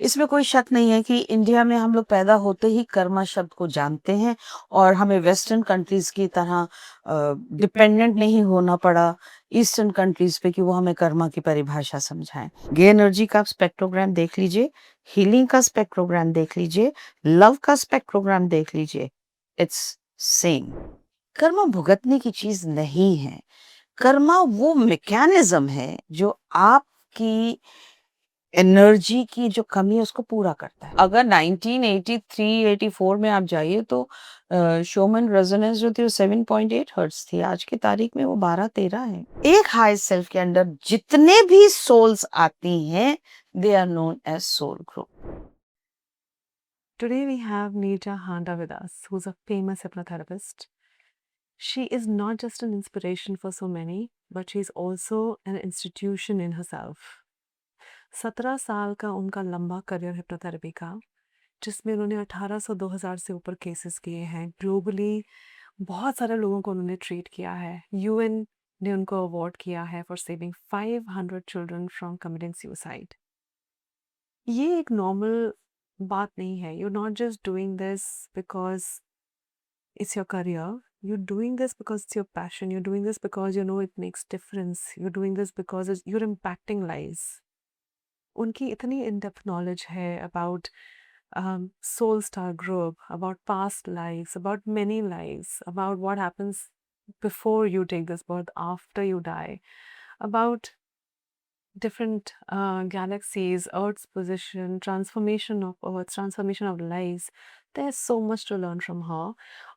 इसमें कोई शक नहीं है कि इंडिया में हम लोग पैदा होते ही कर्मा शब्द को जानते हैं और हमें वेस्टर्न कंट्रीज की तरह डिपेंडेंट नहीं होना पड़ा ईस्टर्न कंट्रीज पे कि वो हमें कर्मा की परिभाषा समझाएं। गे एनर्जी का स्पेक्ट्रोग्राम देख लीजिए, हीलिंग का स्पेक्ट्रोग्राम देख लीजिए, लव का स्पेक्ट्रोग्राम देख लीजिए, इट्स सेम। कर्मा भुगतने की चीज नहीं है। कर्मा वो मैकेनिज्म है जो आपकी एनर्जी की जो कमी है उसको पूरा करता है। अगर 1983-84 में आप जाइए तो शोमन रेजोनेंस जो थी वो 7.8 हर्ट्ज थी, आज की तारीख में वो 12-13 है। एक हाई सेल्फ के अंदर जितने भी सोल्स आती हैं, they are known as soul group. Today we have Neerja Handa with us, who's a famous hypnotherapist. She is not just an inspiration for so many, but she's also an institution in herself. 17 साल का उनका लंबा career hypnotherapy का, जिसमें उन्होंने 1800-2000 से ऊपर cases किए हैं ग्लोबली। बहुत सारे लोगों को उन्होंने ट्रीट किया है। यूएन ने उनको अवार्ड किया है for saving 500 children from committing suicide. ये एक नॉर्मल बात नहीं है। You not just doing this because it's your career. You're doing this because it's your passion. You're doing this because you know it makes difference. You're doing this because you're impacting lives. उनकी इतनी in-depth knowledge है about soul star group, about past lives, about many lives, about what happens before you take this birth, after you die, about different galaxies, Earth's position, transformation of Earth, transformation of lives. There's so much to learn from her.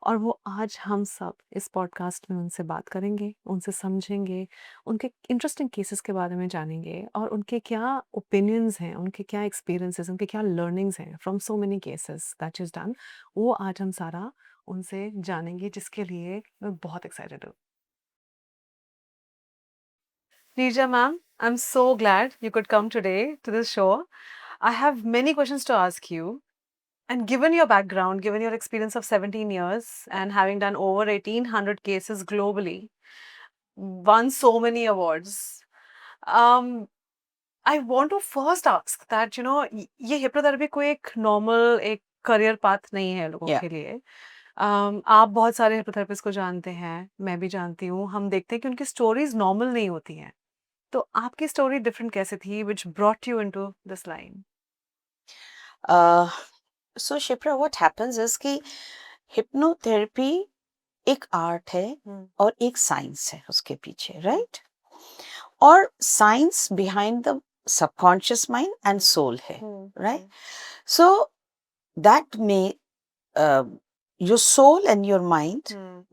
और वो आज हम सब इस podcast में उनसे बात करेंगे, उनसे समझेंगे, उनके इंटरेस्टिंग केसेस के बारे में जानेंगे और उनके क्या ओपिनियंस हैं, उनके क्या एक्सपीरियंसेस, उनके क्या लर्निंग्स हैं from so many cases that is done. वो आज हम सारा उनसे जानेंगे, जिसके लिए मैं बहुत एक्साइटेड हूँ। Neerja ma'am, I'm so glad you could come today to this show. I have many questions to ask you. And given your background, given your experience of 17 years and having done over 1800 cases globally, won so many awards, I want to first ask that, ये hypnotherapy कोई एक normal एक career path नहीं है लोगों Yeah. के लिए। आप बहुत सारे हिप्नोथेरेपिस्ट को जानते हैं, मैं भी जानती हूँ। हम देखते हैं कि उनकी स्टोरीज नॉर्मल नहीं होती हैं। तो आपकी स्टोरी डिफरेंट कैसे थी which brought you into this line? So Shipra, what happens is कि हिप्नोथेरेपी एक आर्ट है और एक साइंस है उसके पीछे, राइट? और science behind the subconscious mind and soul है, राइट? सो दैट में your soul and your mind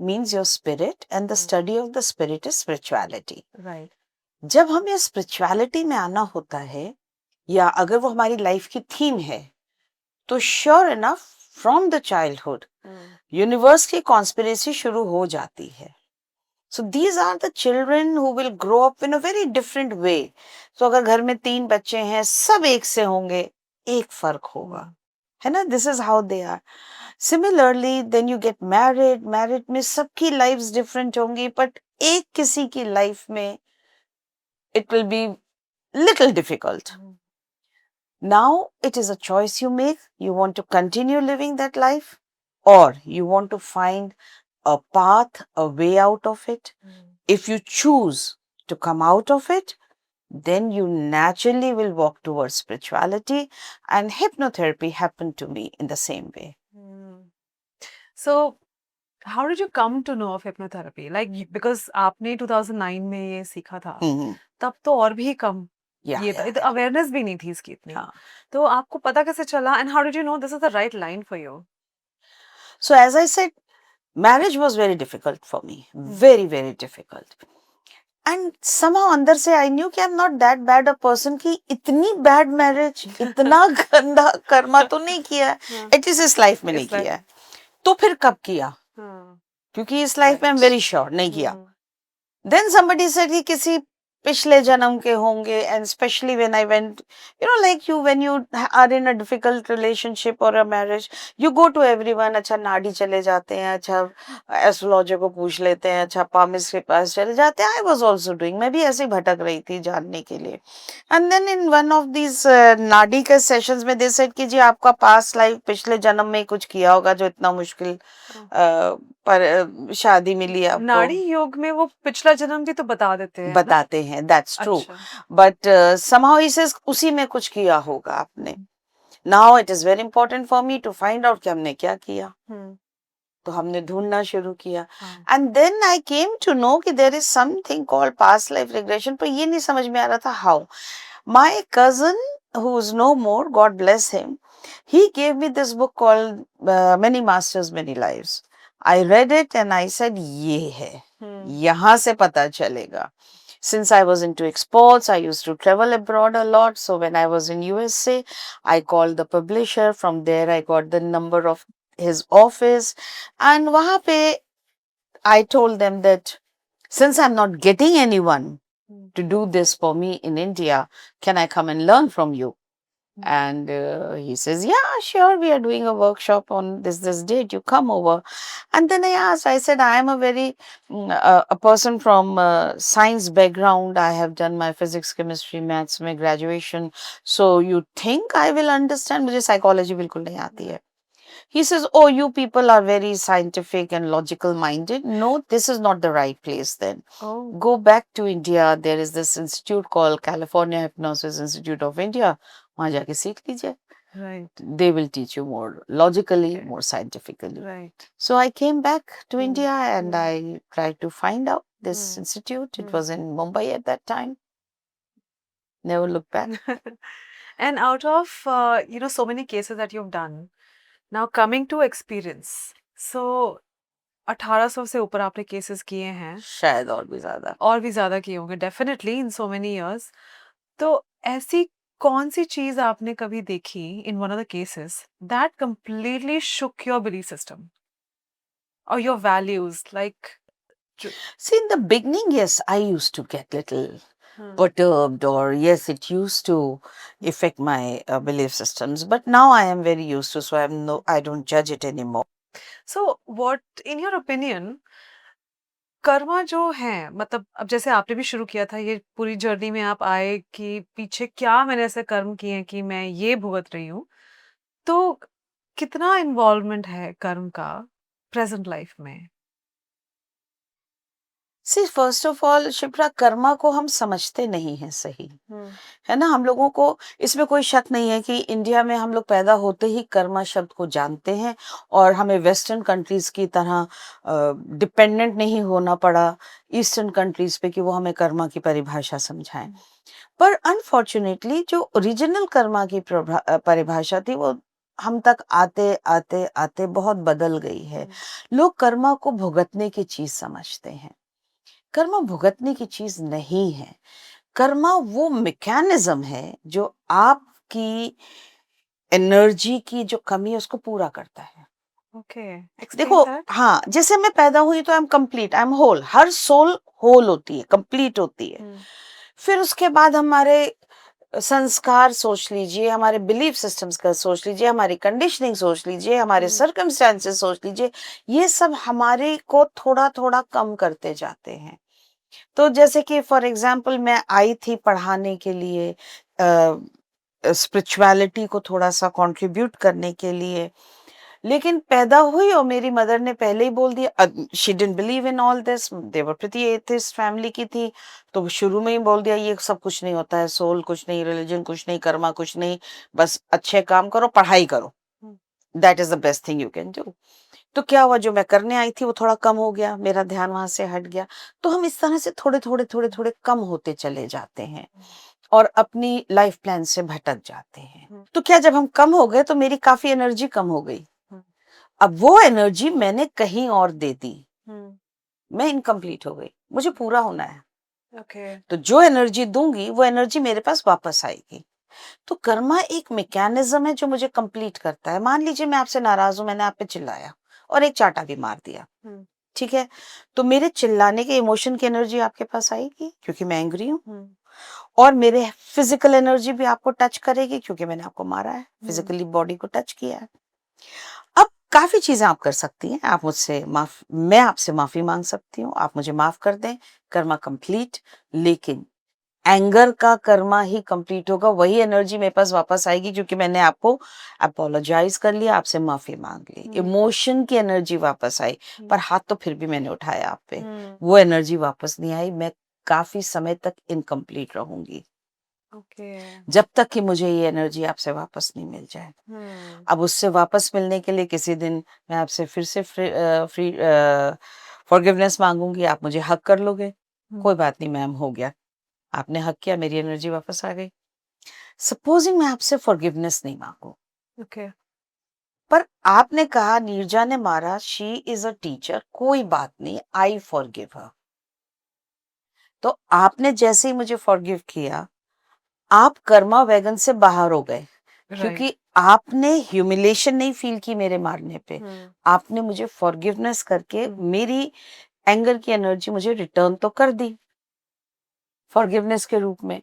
means your spirit, and the study of the spirit is spirituality. Right. जब हमें स्पिरिचुअलिटी में आना होता है या अगर वो हमारी लाइफ की थीम है, तो sure enough from the childhood universe की कॉन्स्पिरेसी शुरू हो जाती है। So these are the children who will grow up in a very different way. तो अगर घर में 3 बच्चे हैं, सब एक से होंगे, एक फर्क होगा, है ना? This is how they are. Similarly then you get married, married में सबकी लाइफ्स डिफरेंट होंगी, बट एक किसी की लाइफ में it will be little difficult. Now it is a choice you make. You want to continue living that life, or you want to find a path, a way out of it. If you choose to come out of it, then you naturally will walk towards spirituality, and hypnotherapy happened to me in the same way. So how did you come to know of hypnotherapy? Like, because आपने 2009 में ये सीखा था, तब तो और भी कम ये था, अवेयरनेस भी नहीं थी इसकी इतनी। तो आपको पता कैसे चला, and how did you know this is the right line for you? So as I said, marriage was very difficult for me, very very difficult. And somehow अंदर से I knew कि I'm not that bad a person कि इतनी bad marriage, इतना गंदा कर्मा तो नहीं किया है, एटलीस्ट इस लाइफ में नहीं किया है। तो फिर कब किया? क्योंकि इस लाइफ में I'm very sure नहीं किया। Then somebody said कि किसी पिछले जन्म के होंगे, and specially when I went, you know, like you, when you are in a difficult relationship और a marriage, you go to everyone, अच्छा नाडी चले जाते हैं, अच्छा एस्ट्रोलॉजर को पूछ लेते हैं, अच्छा पामिस्ट के पास चले जाते हैं। आई वाज आल्सो डूइंग, मैं भी ऐसे ही भटक रही थी जानने के लिए। And then in one of these Nadi के सेशंस में दे सेड कि जी आपका पास्ट लाइफ, पिछले जन्म में कुछ किया होगा जो इतना मुश्किल पर शादी मिली आपको। नाड़ी योग में वो पिछला जन्म भी तो बता देते हैं ना? बताते हैं, दैट्स ट्रू, अच्छा। बट somehow he says उसी में कुछ किया होगा आपने। Now it is very important for me to find out कि हमने क्या किया। तो हमने ढूंढना शुरू किया, हाँ। And then I came to know कि there is something called past life regression, पर ये नहीं समझ में आ रहा था how. My cousin who is no more, God bless him, he gave me this book called Many Masters Many Lives. I read it and I said ये है, यहाँ से पता चलेगा। Since I was into exports, I used to travel abroad a lot. So when I was in USA, I called the publisher. From there, I got the number of his office. And वहाँ पे I told them that since I'm not getting anyone to do this for me in India, can I come and learn from you? And he says, yeah, sure, we are doing a workshop on this date, you come over. And then I asked, I said, I am a very a person from science background. I have done my physics, chemistry, maths में graduation, so you think I will understand? मुझे psychology बिल्कुल नहीं आती है। He says, oh, you people are very scientific and logical minded. No, this is not the right place then. Oh. Go back to India. There is this institute called California Hypnosis Institute of India. वहाँ जाके सीख लीजिए. Right. They will teach you more logically, Okay. more scientifically. Right. So I came back to Hmm. India and Hmm. I tried to find out this Hmm. institute. It Hmm. was in Mumbai at that time. Never looked back. And out of so many cases that you've done, now coming to experience, so 1800 से ऊपर आपने cases किए हैं, शायद और भी ज्यादा किए होंगे definitely in so many years. तो ऐसी कौन सी चीज आपने कभी देखी in one of the cases that completely shook your belief system और your values like? See, in the beginning, yes, I used to get little perturbed, or yes, it used to affect my belief systems. But now I am very used to, so I don't judge it anymore. So what, in your opinion, Karma जो है, मतलब अब जैसे आपने भी शुरू किया था ये पूरी जर्नी में, आप आए कि पीछे क्या मैंने ऐसे कर्म किए हैं कि मैं ये भुगत रही हूँ, तो कितना इन्वॉल्वमेंट है कर्म का प्रेजेंट लाइफ में? See, first of all, Shipra, Karma को हम समझते नहीं हैं सही, है ना। हम लोगों को इसमें कोई शक नहीं है कि इंडिया में हम लोग पैदा होते ही कर्मा शब्द को जानते हैं, और हमें वेस्टर्न कंट्रीज की तरह डिपेंडेंट नहीं होना पड़ा ईस्टर्न कंट्रीज पे कि वो हमें कर्मा की परिभाषा समझाएं। पर अनफॉर्चुनेटली जो ओरिजिनल कर्मा की परिभाषा थी, वो हम तक आते आते आते बहुत बदल गई है। लोग कर्मा को भुगतने की चीज समझते हैं। कर्मा भुगतने की चीज नहीं है। कर्मा वो मैकेनिज्म है जो आपकी एनर्जी की जो कमी है उसको पूरा करता है। देखो, हाँ, जैसे मैं पैदा हुई तो I am complete, I am whole, हर सोल होल होती है, कंप्लीट होती है। फिर उसके बाद हमारे संस्कार सोच लीजिए, हमारे बिलीफ सिस्टम्स का सोच लीजिए, हमारी कंडीशनिंग सोच लीजिए, हमारे सर्कमस्टेंसेस सोच लीजिए, ये सब हमारे को थोड़ा थोड़ा कम करते जाते हैं। तो जैसे कि फॉर एग्जाम्पल मैं आई थी पढ़ाने के लिए, स्पिरिचुअलिटी को थोड़ा सा कंट्रीब्यूट करने के लिए, लेकिन पैदा हुई और मेरी मदर ने पहले ही बोल दिया, she didn't believe in all this, they were pretty atheist family की थी, तो शुरू में ही बोल दिया ये सब कुछ नहीं होता है, सोल कुछ नहीं, रिलीजन कुछ नहीं, कर्मा कुछ नहीं, बस अच्छे काम करो, पढ़ाई करो, that is the best thing you can do. तो क्या हुआ, जो मैं करने आई थी वो थोड़ा कम हो गया, मेरा ध्यान वहां से हट गया। तो हम इस तरह से थोड़े थोड़े थोड़े थोड़े कम होते चले जाते हैं और अपनी लाइफ प्लान से भटक जाते हैं। तो क्या, जब हम कम हो गए तो मेरी काफी एनर्जी कम हो गई। अब वो एनर्जी मैंने कहीं और दे दी, मैं इनकम्प्लीट हो गई, मुझे पूरा होना है। तो जो एनर्जी दूंगी वो एनर्जी मेरे पास वापस आएगी। तो कर्मा एक मैकेनिज्म है जो मुझे कंप्लीट करता है। मान लीजिए मैं आपसे नाराज हूं, मैंने आप पे चिल्लाया और एक चांटा भी मार दिया, ठीक है, तो मेरे चिल्लाने के इमोशन की एनर्जी आपके पास आएगी क्योंकि मैं एंग्री हूँ, और मेरे फिजिकल एनर्जी भी आपको टच करेगी क्योंकि मैंने आपको मारा है, फिजिकली बॉडी को टच किया है। अब काफी चीजें आप कर सकती हैं, आप मुझसे मैं आपसे माफी मांग सकती हूँ, आप मुझे माफ कर दें, कर्मा कंप्लीट। लेकिन एंगर का कर्मा ही कंप्लीट होगा, वही एनर्जी मेरे पास वापस आएगी क्योंकि मैंने आपको अपोलोजाइज कर लिया, आपसे माफी मांग ली, इमोशन की एनर्जी वापस आई, पर हाथ तो फिर भी मैंने उठाया आप पे, वो एनर्जी वापस नहीं आई। मैं काफी समय तक इनकम्प्लीट रहूंगी जब तक कि मुझे ये एनर्जी आपसे वापस नहीं मिल जाए। अब उससे वापस मिलने के लिए किसी दिन मैं आपसे फिर से फ्री फॉरगिवनेस मांगूंगी, आप मुझे हक कर लोगे, कोई बात नहीं मैम, हो गया, आपने हक किया, मेरी एनर्जी वापस आ गई। सपोजिंग मैं आपसे फॉरगिवनेस नहीं मांगू, पर आपने कहा नीरजा ने मारा, शी इज अ टीचर, कोई बात नहीं, आई फॉरगिव हर। तो आपने जैसे ही मुझे फॉरगिव किया, आप कर्मा वैगन से बाहर हो गए, क्योंकि आपने ह्यूमिलेशन नहीं फील की मेरे मारने पे, आपने मुझे फॉरगिवनेस करके मेरी एंगर की एनर्जी मुझे रिटर्न तो कर दी फॉरगिवनेस के रूप में।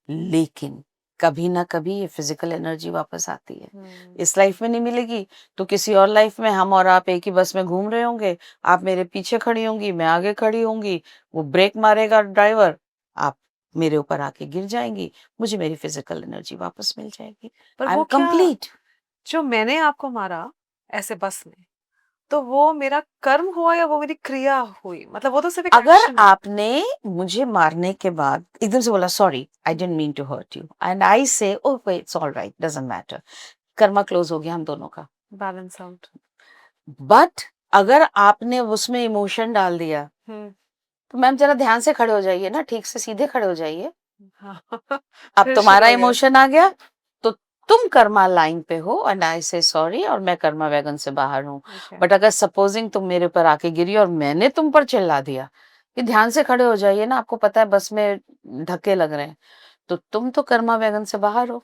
लेकिन कभी ना कभी ये फिजिकल एनर्जी वापस आती है, इस लाइफ में नहीं मिलेगी तो किसी और लाइफ में हम और आप एक ही बस में घूम रहे होंगे, आप मेरे पीछे खड़ी होंगी, मैं आगे खड़ी होंगी, वो ब्रेक मारेगा ड्राइवर, आप मेरे ऊपर आके गिर जाएंगी, मुझे मेरी फिजिकल एनर्जी वापस मिल जाएगी, पर आई एम वो क्या कंप्लीट। जो मैंने आपको मारा ऐसे बस में, तो वो मेरा कर्म हुआ या वो मेरी क्रिया हुई? मतलब वो तो सिर्फ एक अगर एक्शन है। आपने मुझे मारने के बाद एकदम से बोला sorry I didn't mean to hurt you, and I say okay it's all right, doesn't matter, karma close हो गया हम दोनों का। Balance out. बट अगर आपने उसमें इमोशन डाल दिया, तो मैम जरा ध्यान से खड़े हो जाइए ना, ठीक से सीधे खड़े हो जाइए। हाँ अब फिर तुम्हारा शुरू हो गया। इमोशन आ गया तो तुम कर्मा लाइन पे हो एंड आई से सॉरी, और मैं कर्मा वैगन से बाहर हूँ। Okay. बट अगर सपोजिंग तुम मेरे ऊपर आके गिरी और मैंने तुम पर चिल्ला दिया कि ध्यान से खड़े हो जाइए ना, आपको पता है बस में धक्के लग रहे हैं, तो तुम तो कर्मा वैगन से बाहर हो,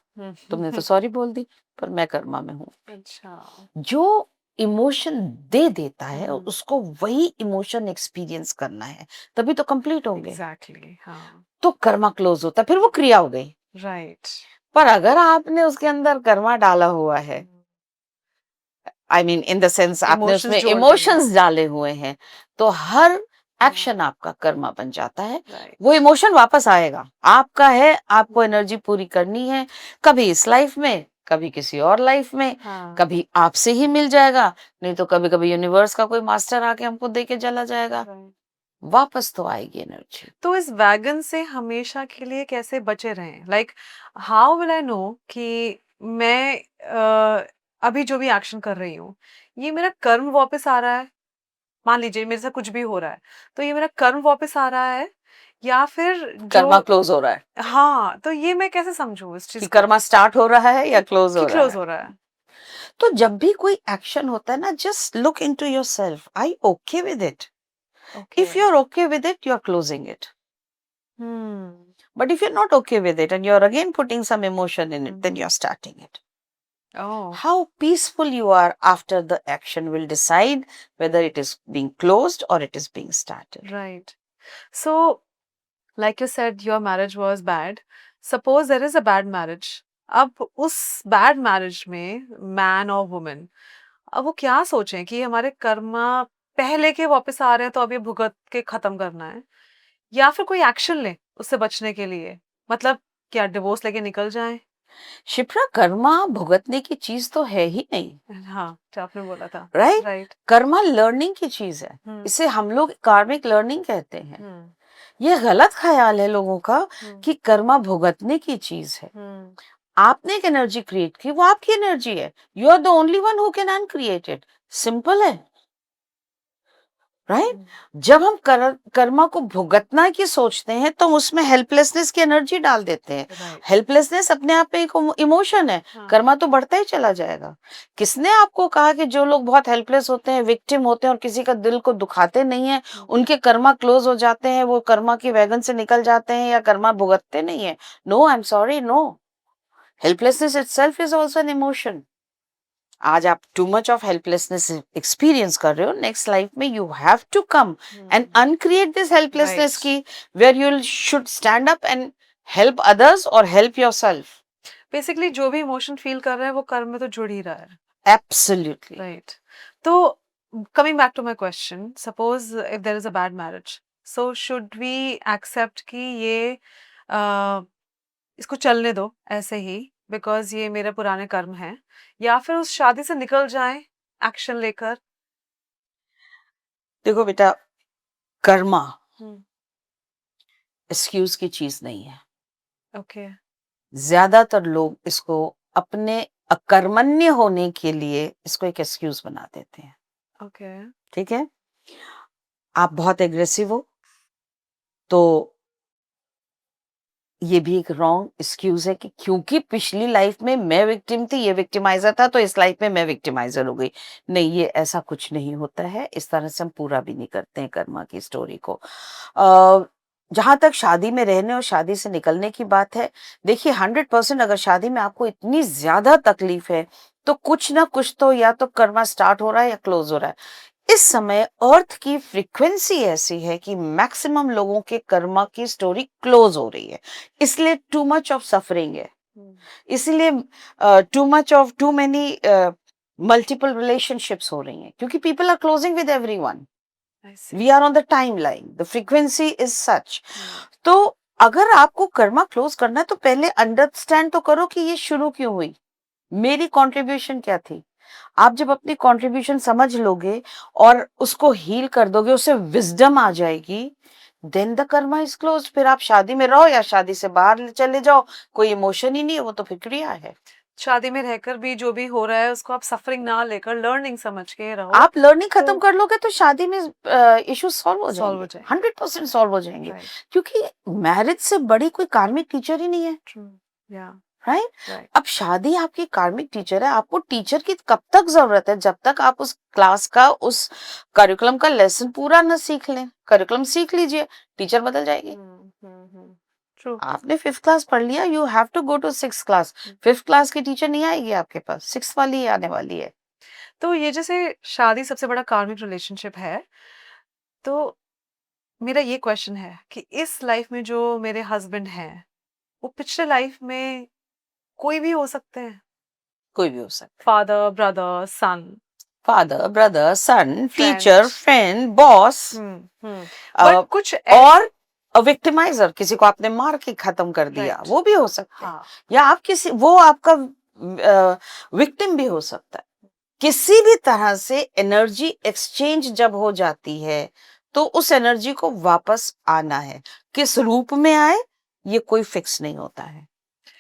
तुमने तो सॉरी बोल दी, पर मैं कर्मा में हूँ। अच्छा। जो इमोशन दे देता है उसको वही इमोशन एक्सपीरियंस करना है, तभी तो कंप्लीट होंगे। एग्जैक्टली हाँ। तो कर्मा क्लोज होता है, फिर वो क्रिया हो गई। राइट। पर अगर आपने उसके अंदर कर्मा डाला हुआ है, I mean in the sense आपने इमोशंस उसमें जोड़ दिए। इमोशंस डाले हुए हैं, तो हर एक्शन आपका कर्मा बन जाता है। राइट। वो इमोशन वापस आएगा, आपका है, आपको एनर्जी पूरी करनी है, कभी इस लाइफ में, कभी किसी और लाइफ में, हाँ। कभी आपसे ही मिल जाएगा, नहीं तो कभी कभी यूनिवर्स का कोई मास्टर आके हमको दे के चला जाएगा, Right. वापस तो आएगी एनर्जी। तो इस वैगन से हमेशा के लिए कैसे बचे रहें? Like how will I know कि मैं अभी जो भी एक्शन कर रही हूँ ये मेरा कर्म वापस आ रहा है? मान लीजिए मेरे साथ कुछ भी हो रहा है, तो ये मेरा कर्म वापस आ रहा है या फिर कर्मा जो क्लोज हो रहा है हाँ, तो ये मैं कैसे समझूं इस चीज कि को कर्मा स्टार्ट हो रहा है या क्लोज कि हो रहा क्लोज है। हो रहा है? तो जब भी कोई एक्शन होता है ना, just look into yourself, I okay with it? Okay. If you're okay with it, you're closing it. Hmm. But if you're not okay with it and you're again putting some emotion in it, then you're starting it. Oh. How peaceful you are after the action will decide whether it is being closed or it is being started. Right. So like you said your marriage was bad. Suppose there is a bad marriage. अब उस bad marriage में man और women अब वो क्या सोचें कि हमारे कर्मा पहले के वापस आ रहे हैं तो अब ये भुगत के खत्म करना है, या फिर कोई एक्शन ले उससे बचने के लिए? मतलब क्या डिवोर्स लेके निकल जाएं? शिप्रा, कर्मा भुगतने की चीज तो है ही नहीं, हाँ, जो आपने बोला था। राइट? राइट। कर्मा लर्निंग की चीज है, इसे हम लोग कार्मिक लर्निंग कहते हैं। हम्म। ये गलत ख्याल है लोगों का हम्म। कि कर्मा भुगतने की चीज है। हम्म। आपने एक एनर्जी क्रिएट की, वो आपकी एनर्जी है, you are the only one who can uncreate it, simple है, राइट? जब हम कर्मा को भुगतना की सोचते हैं तो हम उसमें हेल्पलेसनेस की एनर्जी डाल देते हैं। राइट। हेल्पलेसनेस अपने आप में एक इमोशन है, हाँ। कर्मा तो बढ़ता ही चला जाएगा। किसने आपको कहा कि जो लोग बहुत हेल्पलेस होते हैं, विक्टिम होते हैं और किसी का दिल को दुखाते नहीं है, उनके कर्मा क्लोज हो जाते हैं, वो कर्मा की वैगन से निकल जाते हैं या कर्मा भुगतते नहीं है? No, I am sorry, no. Helplessness itself is also an emotion. आज आप too much of helplessness experience कर रहे हो, नेक्स्ट लाइफ में you have to come and uncreate this helplessness Right. की where you should stand up and help others और help yourself. Basically जो भी इमोशन फील कर रहा है वो कर्म में तो जुड़ ही रहा है. Absolutely. Right. तो coming back to my question, suppose if there is a bad marriage, so should we accept कि ये इसको चलने दो ऐसे ही बिकॉज ये मेरे पुराने कर्म हैं, या फिर उस शादी से निकल जाएं एक्शन लेकर? देखो बेटा, कर्मा हम्म. एक्सक्यूज की चीज नहीं है. ओके. ज्यादातर लोग इसको अपने अकर्मण्य होने के लिए इसको एक एक्सक्यूज बना देते हैं. ओके. ठीक है, आप बहुत एग्रेसिव हो तो ये भी एक रॉन्ग एक्सक्यूज है कि क्योंकि पिछली लाइफ में मैं विक्टिम थी, ये विक्टिमाइजर था, तो इस लाइफ में मैं विक्टिमाइजर हो गई. नहीं, ये ऐसा कुछ नहीं होता है. इस तरह से हम पूरा भी नहीं करते हैं कर्मा की स्टोरी को. जहां तक शादी में रहने और शादी से निकलने की बात है, देखिए 100% अगर शादी में आपको इतनी ज्यादा तकलीफ है तो कुछ ना कुछ तो या तो कर्मा स्टार्ट हो रहा है या क्लोज हो रहा है. इस समय अर्थ की फ्रीक्वेंसी ऐसी है कि मैक्सिमम लोगों के कर्मा की स्टोरी क्लोज हो रही है, इसलिए टू मच ऑफ सफरिंग है. इसलिए too much of too many multiple relationships हो रही हैं, क्योंकि people are closing with everyone. We are on the timeline, the frequency is such. तो अगर आपको कर्मा क्लोज करना है तो पहले अंडरस्टैंड तो करो कि ये शुरू क्यों हुई, मेरी कंट्रीब्यूशन क्या थी. आप जब अपनी कंट्रीब्यूशन समझ लोगे और उसको हील कर दोगे, उससे विजडम आ जाएगी, then the karma is close. फिर आप शादी में रहो या शादी से बाहर चले जाओ, कोई इमोशन ही नहीं है, वो तो फिर क्रिया है. शादी में रहकर भी जो भी हो रहा है उसको आप सफरिंग ना लेकर लर्निंग समझ के रहो. आप लर्निंग खत्म तो कर लोगे तो शादी में इश्यूज सॉल्व हो सॉल्व हो जाएंगे, जाएंगे. 100% सॉल्व हो जाएंगे. राइट. क्योंकि मैरिज से बड़ी कोई कार्मिक टीचर ही नहीं है. ट्रू. या. राइट. राइट. अब शादी आपकी कार्मिक टीचर है. आपको टीचर की कब तक जरूरत है? जब तक आप उस क्लास का, उस करिकुलम का लेसन पूरा न सीख लें. करिकुलम सीख लीजिए, टीचर बदल जाएगी. ट्रू. आपने 5th क्लास पढ़ लिया, you have to go to 6th class. 5th class की टीचर नहीं आएगी आपके पास, 6th वाली ही आने वाली है. तो ये जैसे शादी सबसे बड़ा कार्मिक रिलेशनशिप है, तो मेरा ये क्वेश्चन है कि इस लाइफ में जो मेरे हस्बैंड हैं वो पिछले लाइफ में कोई भी हो सकते हैं. कोई भी हो सकता है. Father, brother, son, father, brother, son, friend. Teacher, friend, boss, but कुछ और विक्टिमाइजर, किसी को आपने मार के खत्म कर दिया, Right. वो भी हो सकता है. हाँ. या आप किसी, वो आपका विक्टिम भी हो सकता है. किसी भी तरह से एनर्जी एक्सचेंज जब हो जाती है तो उस एनर्जी को वापस आना है. किस रूप में आए ये कोई फिक्स नहीं होता है,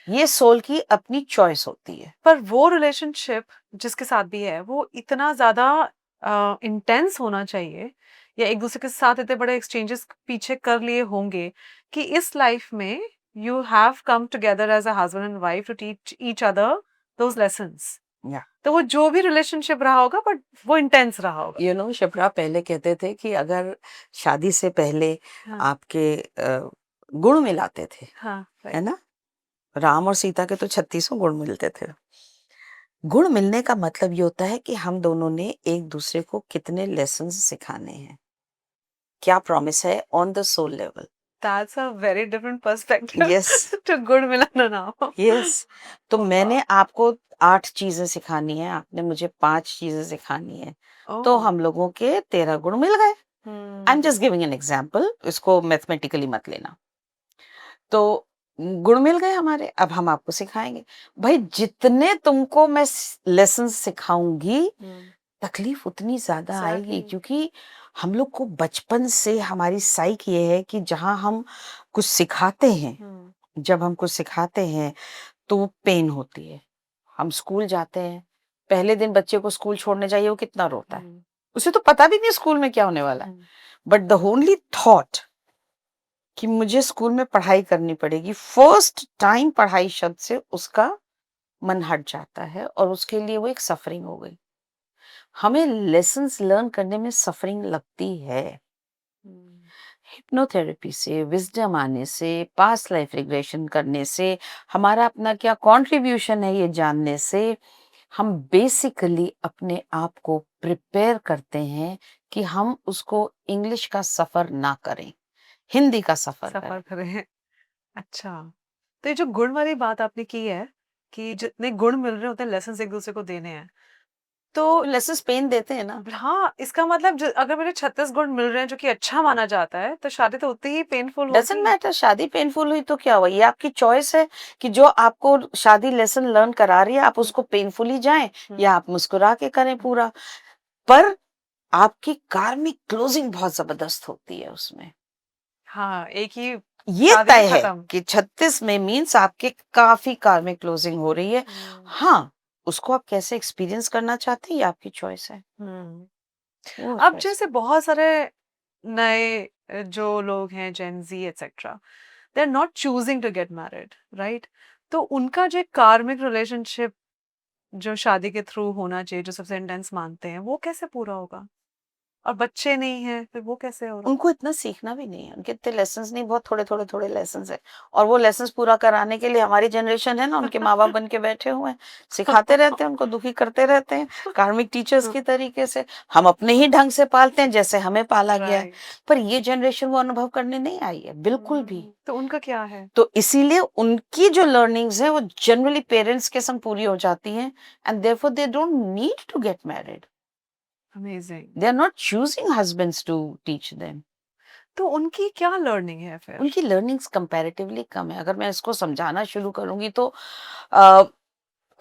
ये सोल की अपनी चॉइस होती है. पर वो रिलेशनशिप जिसके साथ भी है वो इतना ज्यादा इंटेंस होना चाहिए, या एक दूसरे के साथ इतने बड़े एक्सचेंजेस पीछे कर लिए होंगे कि इस लाइफ में you have come together as a husband and wife to teach each other those lessons. Yeah. तो वो जो भी रिलेशनशिप रहा होगा बट वो इंटेंस रहा होगा. यू नो, शिप्रा पहले कहते थे कि अगर शादी से पहले हाँ. आपके गुण मिलाते थे, हाँ. है ना, राम और सीता के तो 36 गुण मिलते थे. गुण मिलने का मतलब ये होता है कि हम दोनों ने एक दूसरे को कितने लेसन्स सिखाने हैं, क्या प्रॉमिस है on the soul level. That's a very different perspective Yes. to गुड़ मिलाना now. यस. तो Oh, मैंने आपको 8 चीजें सिखानी है, आपने मुझे 5 चीजें सिखानी है, तो Oh. हम लोगों के 13 गुण मिल गए. I am Hmm. Just giving an example, इसको मैथमेटिकली मत लेना. तो गुण मिल गए हमारे, अब हम आपको सिखाएंगे. भाई जितने तुमको मैं लेसन सिखाऊंगी, Hmm. तकलीफ उतनी ज्यादा आएगी, Exactly. क्योंकि हम लोग को बचपन से हमारी साइक ये है कि जहां हम कुछ सिखाते हैं, Hmm. जब हम कुछ सिखाते हैं तो वो पेन होती है. हम स्कूल जाते हैं, पहले दिन बच्चे को स्कूल छोड़ने जाइए, वो कितना रोता है. Hmm. उसे तो पता भी नहीं स्कूल में क्या होने वाला है, Hmm. But the only thought कि मुझे स्कूल में पढ़ाई करनी पड़ेगी, फर्स्ट टाइम पढ़ाई शब्द से उसका मन हट जाता है और उसके लिए वो एक सफरिंग हो गई. हमें लेसन्स लर्न करने में सफरिंग लगती है. Hmm. हिप्नोथेरेपी से, विजडम आने से, पास्ट लाइफ रिग्रेशन करने से, हमारा अपना क्या कंट्रीब्यूशन है ये जानने से, हम बेसिकली अपने आप को प्रिपेयर करते हैं कि हम उसको इंग्लिश का सफर ना करें, हिंदी का सफर करें। सफर करें। अच्छा, तो ये जो गुण वाली बात आपने की है कि जितने गुण मिल रहे हैं उतने लेसन एक दूसरे को देने हैं, तो लेसन पेन देते हैं ना। हाँ, इसका मतलब अगर मुझे 36 गुण मिल रहे हैं जो कि अच्छा माना जाता है, तो शादी तो उतनी ही पेनफुल डजंट होगी। मैटर, शादी पेनफुल हुई तो क्या हुआ, ये आपकी चॉइस है कि जो आपको शादी लेसन लर्न करा रही है आप उसको पेनफुली जाएं या आप मुस्कुरा के करें पूरा। पर आपकी कार्मिक क्लोजिंग बहुत जबरदस्त होती है उसमें। हाँ, एक ही ये शादी तय में है खत्म। कि 36 में मीन्स आपके काफी कार्मिक क्लोजिंग हो रही है। हाँ, उसको आप कैसे एक्सपीरियंस करना चाहते हैं ये आपकी चॉइस है। वो अब choice। जैसे बहुत सारे नए जो लोग हैं Gen Z et cetera, they are not choosing to get married, right? तो उनका जो कार्मिक रिलेशनशिप जो शादी के थ्रू होना चाहिए, जो सबसे इंटेंस मानते हैं, वो कैसे पूरा होगा? और बच्चे नहीं हैं, फिर वो कैसे होगा? उनको इतना सीखना भी नहीं है, उनके इतने लेसन्स नहीं, बहुत थोड़े लेसन्स है। और वो लेसन्स पूरा कराने के लिए हमारी जनरेशन है ना, उनके माँ बाप बन के बैठे हुए हैं, सिखाते रहते हैं, उनको दुखी करते रहते हैं कार्मिक टीचर्स की तरीके से। हम अपने ही ढंग से पालते हैं जैसे हमें पाला गया है। राइट। पर ये जनरेशन वो अनुभव करने नहीं आई है बिल्कुल भी। तो उनका क्या है? तो इसीलिए उनकी जो लर्निंग्स है वो जनरली पेरेंट्स के संग पूरी हो जाती हैं, and therefore they don't need to get married. Amazing. They are not choosing husbands to teach them. तो उनकी क्या लर्निंग है फिर? उनकी लर्निंग्स कंपैरेटिवली कम है। अगर मैं इसको समझाना शुरू करूंगी तो अ,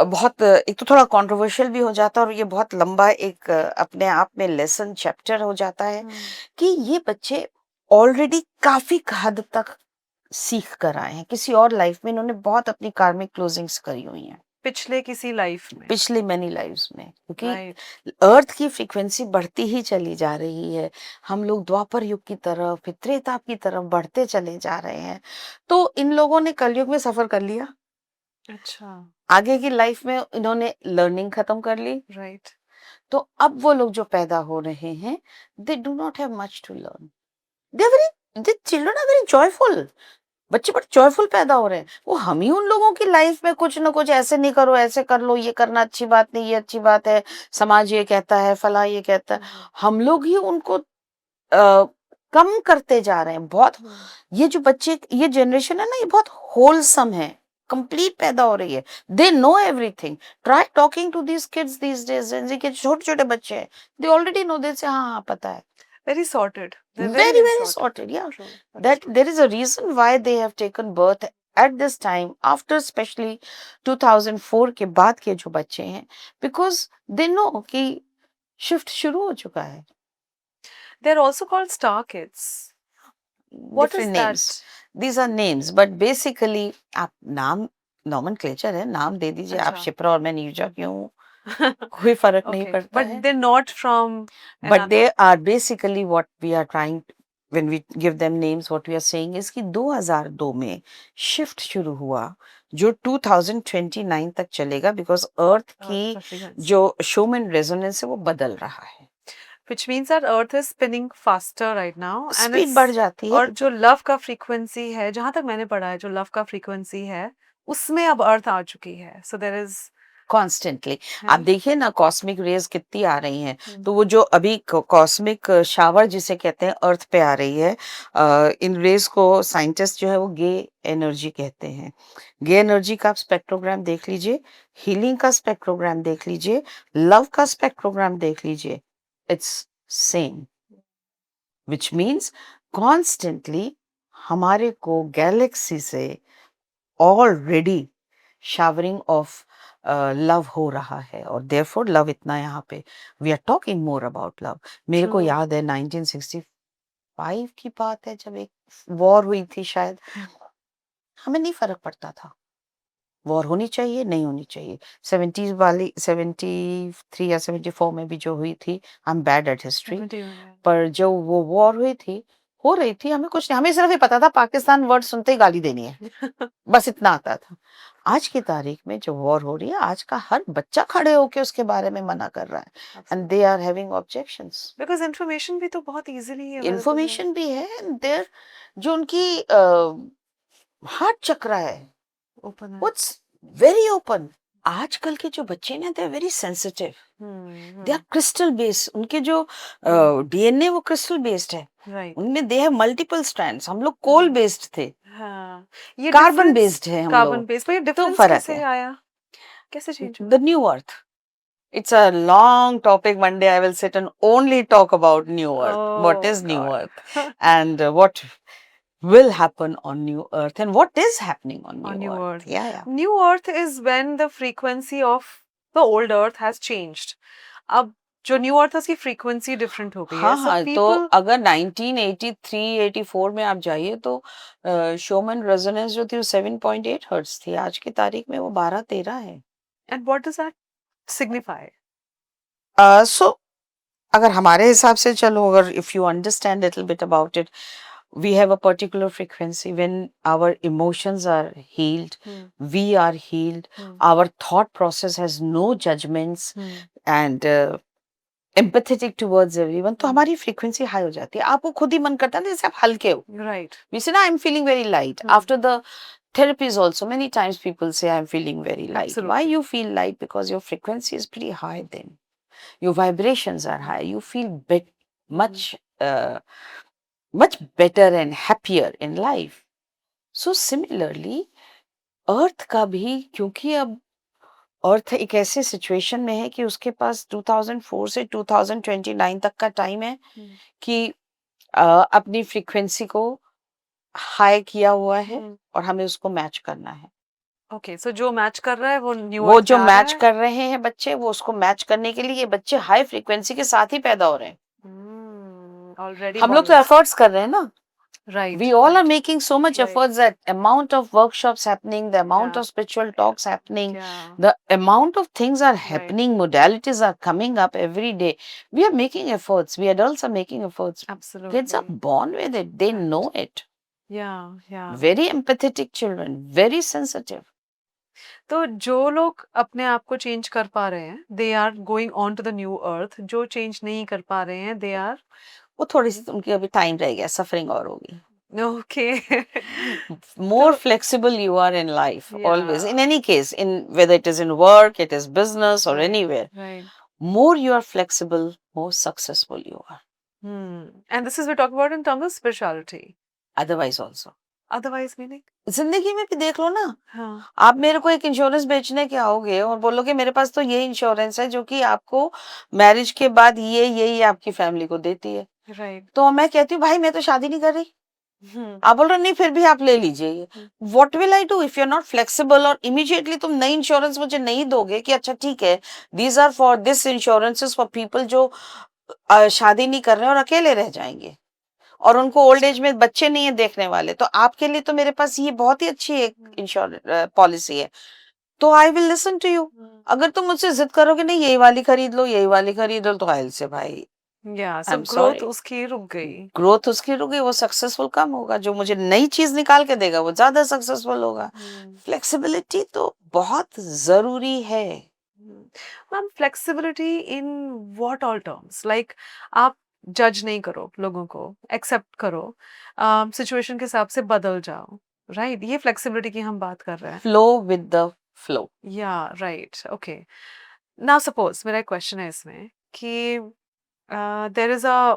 बहुत एक तो थोड़ा कंट्रोवर्शियल भी हो जाता है और ये बहुत लंबा एक अपने आप में लेसन चैप्टर हो जाता है कि ये बच्चे ऑलरेडी काफी हद तक सीख कर आए हैं किसी और लाइफ में, इन्होंने बहुत अपनी कार्मिक क्लोजिंग्स करी हुई हैं पिछले किसी लाइफ में। पिछली मैनी लाइफ्स में, क्योंकि राइट। अर्थ की फ्रीक्वेंसी बढ़ती ही चली जा रही है। हम लोग द्वापर युग की तरफ फिर त्रेता की तरफ बढ़ते चले जा रहे हैं। तो इन लोगों ने कलयुग में सफर कर लिया, अच्छा। आगे की लाइफ में इन्होंने लर्निंग खत्म कर ली। राइट। तो अब वो लोग जो पैदा हो रहे हैं, they do not have much to learn. They very, the children are very joyful. बच्चे बड़े जॉयफुल पैदा हो रहे हैं। वो हम ही उन लोगों की लाइफ में कुछ ना कुछ, ऐसे नहीं करो, ऐसे कर लो, ये करना अच्छी बात नहीं, ये अच्छी बात है, समाज ये कहता है, फला ये कहता है, हम लोग ही उनको कम करते जा रहे हैं बहुत। ये जो बच्चे, ये जनरेशन है ना, ये बहुत होलसम है, कंप्लीट पैदा हो रही है। They know everything. Try talking to these kids these days, के छोटे छोटे बच्चे हैं, दे ऑलरेडी नो, दे से हाँ हाँ पता है। Very sorted. They're Very, very very sorted. sorted, yeah. True. That's That true. there is a reason why they have taken birth at this time, after especially 2004 के बाद के जो बच्चे हैं, because they know कि shift शुरू हो चुका है। They're also called star kids. What Different is names. that? These are names, but basically आप नाम nomenclature है, नाम दे दीजिए। आप अच्छा. शिप्रा और मैं नीरजा क्यों हूँ, कोई फर्क नहीं Okay. पड़ता But है। they're not from But another. they are basically what we are trying, when we give them names, what we are saying is कि 2002 में shift शुरू हुआ जो 2029 तक चलेगा, because अर्थ की Frequency. जो Schumann resonance है वो बदल रहा है, Which means that Earth is spinning faster right now. And speed बढ़ जाती है। और जो लव का फ्रीक्वेंसी है, जहां तक मैंने पढ़ा है, जो लव का फ्रीक्वेंसी है, उसमें अब अर्थ आ चुकी है. So there is. कॉन्स्टेंटली आप है? देखिए ना, कॉस्मिक रेज कितनी आ रही हैं। तो वो जो अभी कॉस्मिक शावर जिसे कहते हैं अर्थ पे आ रही है, इन रेज को साइंटिस्ट जो है वो गे एनर्जी कहते हैं। गे एनर्जी का आप स्पेक्ट्रोग्राम देख लीजिए, हीलिंग का स्पेक्ट्रोग्राम देख लीजिए, लव का स्पेक्ट्रोग्राम देख लीजिए, it's same, which means constantly हमारे को गैलेक्सी से ऑलरेडी शावरिंग ऑफ लव हो रहा है, और देयरफॉर लव इतना यहाँ पे we are talking more about love. मेरे को True. याद है 1965 की बात है, जब एक वॉर हुई थी शायद, हमें नहीं फर्क पड़ता था वॉर होनी चाहिए नहीं होनी चाहिए। 70 वाली 73 या 74 में भी जो हुई थी, I am bad at history, पर जो वो वॉर हुई थी, हो रही थी, हमें कुछ नहीं, हमें सिर्फ ये पता था पाकिस्तान वर्ड सुनते ही गाली देनी है, बस इतना आता था। आज की तारीख में जो वॉर हो रही है, आज का हर बच्चा खड़े होके उसके बारे में मना कर रहा है, and they are having objections. Because information भी तो बहुत easily available है. इंफॉर्मेशन भी है, एंड देयर जो उनकी हार्ट चक्र है, Open है. What's very open. आजकल के जो बच्चे ना they are very sensitive, they are Hmm. Crystal based, उनके जो डीएनए वो क्रिस्टल बेस्ड है, Right. उनमें दे हैव मल्टीपल स्ट्रैंड्स, हम लोग कोल Hmm. बेस्ड थे, हाँ, ये कार्बन डिफरेंस बेस्ड है हम कार्बन लोग, बेस पर ये तो डिफरेंस फर्क कैसे है। आया? कैसे चेंज हुआ? The new earth, it's a long topic. One day I will sit and only talk about new earth, what Oh is new God. earth, and what will happen on new earth, and what is happening on On new new earth. earth. Yeah. New earth is when the frequency of the old earth has changed. अब जो new अर्थ है उसकी frequency different हो गई है, हाँ सो हाँ, तो पीपल अगर 1983-84 में आप जाइए तो शोमन रेजोनेंस जो थी वो 7.8 हर्ट्ज थी, आज की तारीख में वो 12-13 है। And what does that signify? So अगर हमारे हिसाब से चलो, अगर if you understand little bit about it, we have a particular frequency when our emotions are healed, we are healed, our thought process has no judgments, and empathetic towards everyone, तो हमारी frequency high हो जाती है, आपको खुद ही मन करता है ना, जैसे आप हल्के हो, right. we say, I'm feeling very light. After the therapies also, many times people say, I'm feeling very light. Why Absolutely. you feel light? Because your frequency is pretty high then. Your vibrations are high. You feel much, much better and happier in life. So similarly, अर्थ का भी, क्योंकि अब अर्थ एक ऐसे situation में है कि उसके पास 2004 से 2029 तक का टाइम है कि अपनी फ्रीक्वेंसी को हाई किया हुआ है और हमें उसको मैच करना है। ओके, सो जो मैच कर रहा है वो न्यू वो अर्थ जो में आ रहा मैच है. कर रहे हैं बच्चे, वो उसको मैच करने के लिए ये बच्चे हाई फ्रीक्वेंसी के साथ ही पैदा हो रहे हैं। ऑलरेडी हम लोग तो एफर्ट्स कर रहे हैं ना, right. we all are making so much Right. efforts, that amount of workshops happening, the amount Yeah. of spiritual talks happening, Yeah. the amount of things are happening, modalities are coming up every day. We are making efforts, we adults are making efforts. Absolutely. Kids are born with it, they Right. know it. Yeah. Very empathetic children, very sensitive. तो जो लोग अपने आप को change कर पा रहे हैं, they are going on to the new earth. जो चेंज नहीं कर पा रहे हैं, दे आर वो थोड़ी सी उनकी अभी टाइम रह गया, सफरिंग और होगी। Okay. More So- flexible you are in life, always, in Yeah. any case, in whether it is in work, it is business, or Right. anywhere. Right. More you are flexible, more successful you are. And this is we're talking about in terms of spirituality. Otherwise also. Otherwise meaning? जिंदगी में भी देख लो ना, हाँ. आप मेरे को एक इंश्योरेंस बेचने के आओगे और बोलोगे मेरे पास तो ये इंश्योरेंस है जो कि आपको मैरिज के बाद ये आपकी फैमिली को देती है, Right. तो मैं कहती हूँ भाई मैं तो शादी नहीं कर रही, आप बोल रहे नहीं फिर भी आप ले लीजिए। What will I do if you are not flexible, और इमीडिएटली तुम नई इंश्योरेंस मुझे नहीं दोगे कि अच्छा ठीक है, these are for this insurances for people जो शादी नहीं कर रहे हैं और अकेले रह जाएंगे और उनको ओल्ड एज में बच्चे नहीं है देखने वाले, तो आपके लिए तो मेरे पास ये बहुत ही अच्छी एक इंश्योरेंस पॉलिसी है, तो I will listen to you. अगर तुम मुझसे जिद करोगे नहीं यही वाली खरीद लो, यही वाली खरीद लो, तो आई से भाई Yeah, so I'm growth sorry. उसकी रुक गई. ग्रोथ उसकी रुकी, वो सक्सेसफुल कम होगा, जो मुझे नई चीज निकाल के देगा वो ज्यादा सक्सेसफुल होगा। फ्लेक्सिबिलिटी तो बहुत जरूरी है। Ma'am, flexibility in what all terms? Like आप जज नहीं करो लोगों को, एक्सेप्ट करो, सिचुएशन के हिसाब से बदल जाओ, राइट? ये फ्लेक्सिबिलिटी की हम बात कर रहे हैं. Flow with the flow. या राइट. ओके, नाउ सपोज मेरा एक क्वेश्चन है इसमें कि देयर इज अ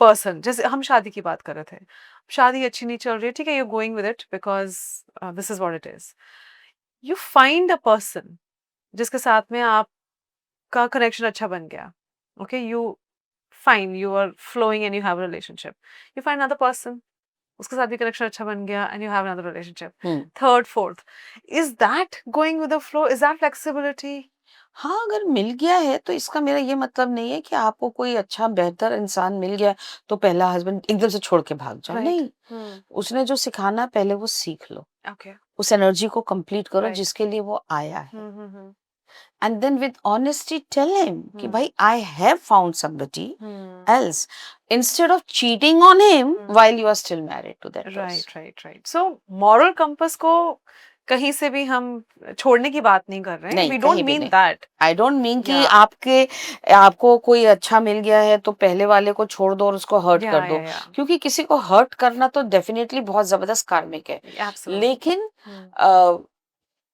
पर्सन, जैसे हम शादी की बात कर रहे थे, शादी अच्छी नहीं चल रही है, ठीक है, you going with it because this is what it is. You find a person जिसके साथ में आपका कनेक्शन अच्छा बन गया. Okay, you fine, you are flowing and you have a relationship. You find another person, उसके साथ भी कनेक्शन अच्छा बन गया and you have another relationship. Third, fourth, is that going with the flow? Is that flexibility? हाँ, अगर मिल गया है तो इसका मेरा ये मतलब नहीं है कि आपको कोई अच्छा बेहतर इंसान मिल गया तो पहला हस्बैंड एकदम से छोड़ के भाग जाओ, नहीं। उसने जो सिखाना पहले वो सीख लो, ओके. उस एनर्जी को कंप्लीट करो Right. जिसके लिए वो आया है, and then with honesty tell him कि भाई I have found somebody else, instead of cheating on him while you are still married to that person. Right. So moral compass को कहीं से भी हम छोड़ने की बात नहीं कर रहे हैं. नहीं, वी कहीं डोंट भी मीन नहीं। दैट. आई डोंट मीन कि Yeah. आपको कोई अच्छा मिल गया है तो पहले वाले को छोड़ दो और उसको हर्ट कर दो, क्योंकि किसी को हर्ट करना तो डेफिनेटली बहुत जबरदस्त कार्मिक है, Absolutely. लेकिन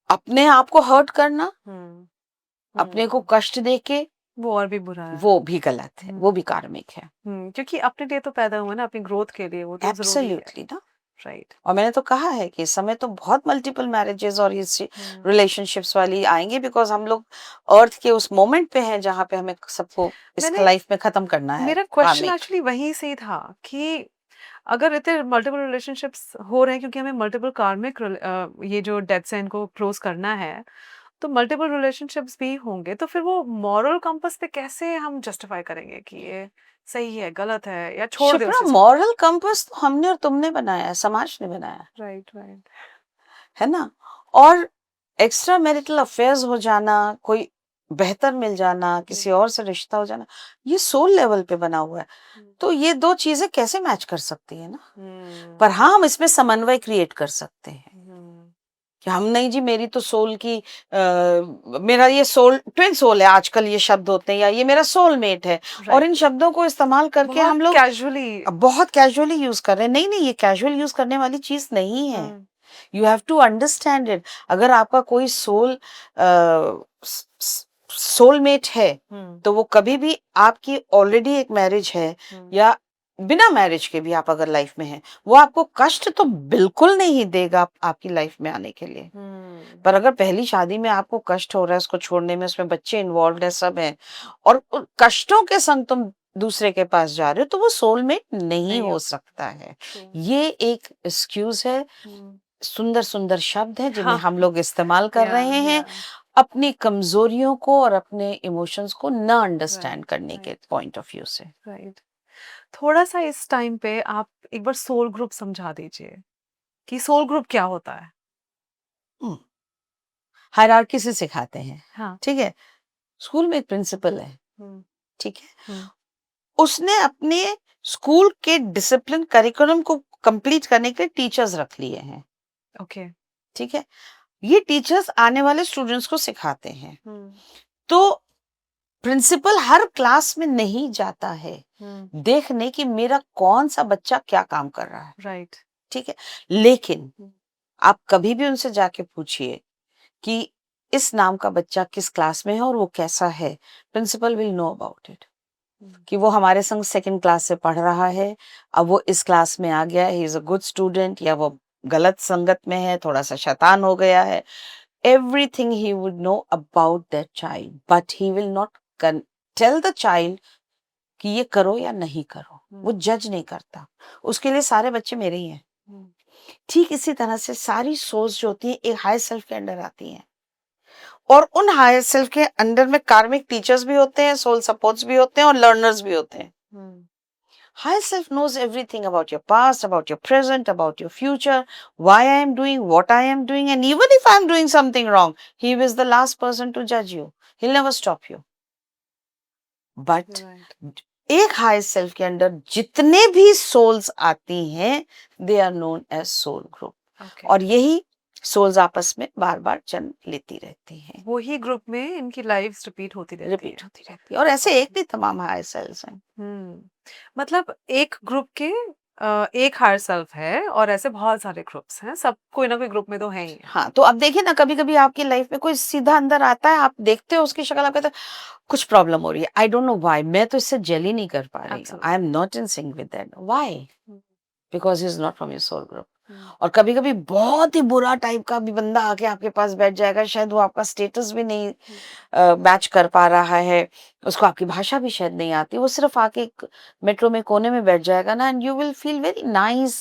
अपने आप को हर्ट करना, हम्म अपने को कष्ट देके, वो और भी बुरा है। वो भी गलत है, वो भी कार्मिक है। क्योंकि अपने लिए तो पैदा हुआ ना, अपनी ग्रोथ के लिए, वो तो जरूरी है। एब्सोल्युटली ना। राइट। और मैंने तो कहा है कि इस समय तो बहुत मल्टीपल मैरिजेस और इस रिलेशनशिप्स वाली आएंगे, बिकॉज हम लोग अर्थ के उस मोमेंट पे हैं जहाँ पे हमें सबको इस मैंने लाइफ में खत्म करना है मेरा क्वेश्चन कार्मिक। एक्चुअली वहीं से ही था कि अगर इतने मल्टीपल रिलेशनशिप्स हो रहे हैं क्योंकि हमें मल्टीपल कार्मिक ये जो डेथ्स हैं इनको क्लोज करना है, तो मल्टीपल रिलेशनशिप्स भी होंगे, तो फिर वो मॉरल कंपास पे कैसे हम जस्टिफाई करेंगे कि ये सही है, गलत है, या छोड़ दे उस शिप्रा, चीज को? मॉरल कंपास तो हमने और तुमने बनाया है, समाज ने बनाया राइट राइट। है ना। और एक्स्ट्रा मैरिटल अफेयर्स हो जाना, कोई बेहतर मिल जाना, किसी और से रिश्ता हो जाना, ये सोल लेवल पे बना हुआ है। तो ये दो चीजें कैसे मैच कर सकती है ना। पर हाँ, हम इसमें समन्वय क्रिएट कर सकते हैं कि हम नहीं जी, मेरी तो सोल की मेरा ये सोल ट्विन सोल है, आजकल ये शब्द होते हैं, या ये मेरा सोलमेट है, और इन शब्दों को इस्तेमाल करके हम लोग कैजुअली बहुत कैजुअली यूज कर रहे हैं। नहीं नहीं, ये कैजुअल यूज करने वाली चीज नहीं है। You have to understand it. अगर आपका कोई सोलमेट है, तो वो कभी भी आपकी ऑलरेडी एक मैरिज है या बिना मैरिज के भी आप अगर लाइफ में हैं, वो आपको कष्ट तो बिल्कुल नहीं देगा आपकी लाइफ में आने के लिए। पर अगर पहली शादी में आपको कष्ट हो रहा है उसको छोड़ने में, उसमें बच्चे इन्वॉल्व है, सब है, और उन कष्टों के संग तुम दूसरे के पास जा रहे हो, तो वो सोलमेट नहीं हो सकता है। ये एक एक्सक्यूज है। सुंदर सुंदर शब्द है जिन्हें हम लोग इस्तेमाल कर रहे हैं अपनी कमजोरियों को और अपने इमोशंस को ना अंडरस्टैंड करने के पॉइंट ऑफ व्यू से। राइट। थोड़ा सा इस टाइम पे आप एक बार सोल ग्रुप समझा दीजिए कि सोल ग्रुप क्या होता है। हायरार्की से सिखाते हैं। हाँ। ठीक है, स्कूल में एक प्रिंसिपल है, ठीक है, हम्म उसने अपने स्कूल के डिसिप्लिन करिकुलम को कंप्लीट करने के लिए टीचर्स रख लिए हैं। ओके। ठीक है, ये टीचर्स आने वाले स्टूडेंट्स को सिखाते हैं। तो प्रिंसिपल हर क्लास में नहीं जाता है देखने कि मेरा कौन सा बच्चा क्या काम कर रहा है। राइट। ठीक है, लेकिन आप कभी भी उनसे जाके पूछिए कि इस नाम का बच्चा किस क्लास में है और वो कैसा है, principal will know about it. कि वो हमारे संग सेकंड क्लास से पढ़ रहा है, अब वो इस क्लास में आ गया, he is a good student, या वो गलत संगत में है, थोड़ा सा शैतान हो गया है। Everything he would know about that child, but he will not tell the child कि ये करो या नहीं करो। वो जज नहीं करता, उसके लिए सारे बच्चे मेरे ही हैं। ठीक इसी तरह से सारी सोच जो होती है एक हायर सेल्फ के अंडर आती हैं, और उन हायर सेल्फ के अंडर में कार्मिक टीचर्स भी होते हैं, सोल सपोर्ट्स भी होते हैं, और लर्नर्स भी होते हैं। Higher self knows everything about your past, about your present, about your future, why I am doing what I am doing, and even if I am doing something wrong, he is the last person to judge you. He'll never stop you. But एक higher self के अंदर जितने भी souls आती हैं, they are known as soul group. और यही souls आपस में बार बार जन्म लेती रहती हैं, वही ग्रुप में इनकी लाइव्स रिपीट होती रहती है। और ऐसे एक नहीं, तमाम हायर सेल्स हैं। मतलब एक ग्रुप के एक हायर सेल्फ है और ऐसे बहुत सारे ग्रुप्स हैं, सब कोई ना कोई ग्रुप में तो है ही है। हाँ, तो अब देखिए ना, कभी कभी आपकी लाइफ में कोई सीधा अंदर आता है, आप देखते हो उसकी शक्ल, आप कहते हो कुछ प्रॉब्लम हो रही है, आई डोंट नो व्हाई, मैं तो इससे जेल ही नहीं कर पा रही हूँ, I am not in sync with that. Why? Because he is not from your soul group. और कभी कभी बहुत ही बुरा टाइप का भी बंदा आके आपके पास बैठ जाएगा, शायद वो आपका स्टेटस भी नहीं मैच कर पा रहा है, उसको आपकी भाषा भी शायद नहीं आती, वो सिर्फ आके एक मेट्रो में कोने में बैठ जाएगा ना, and you will feel very nice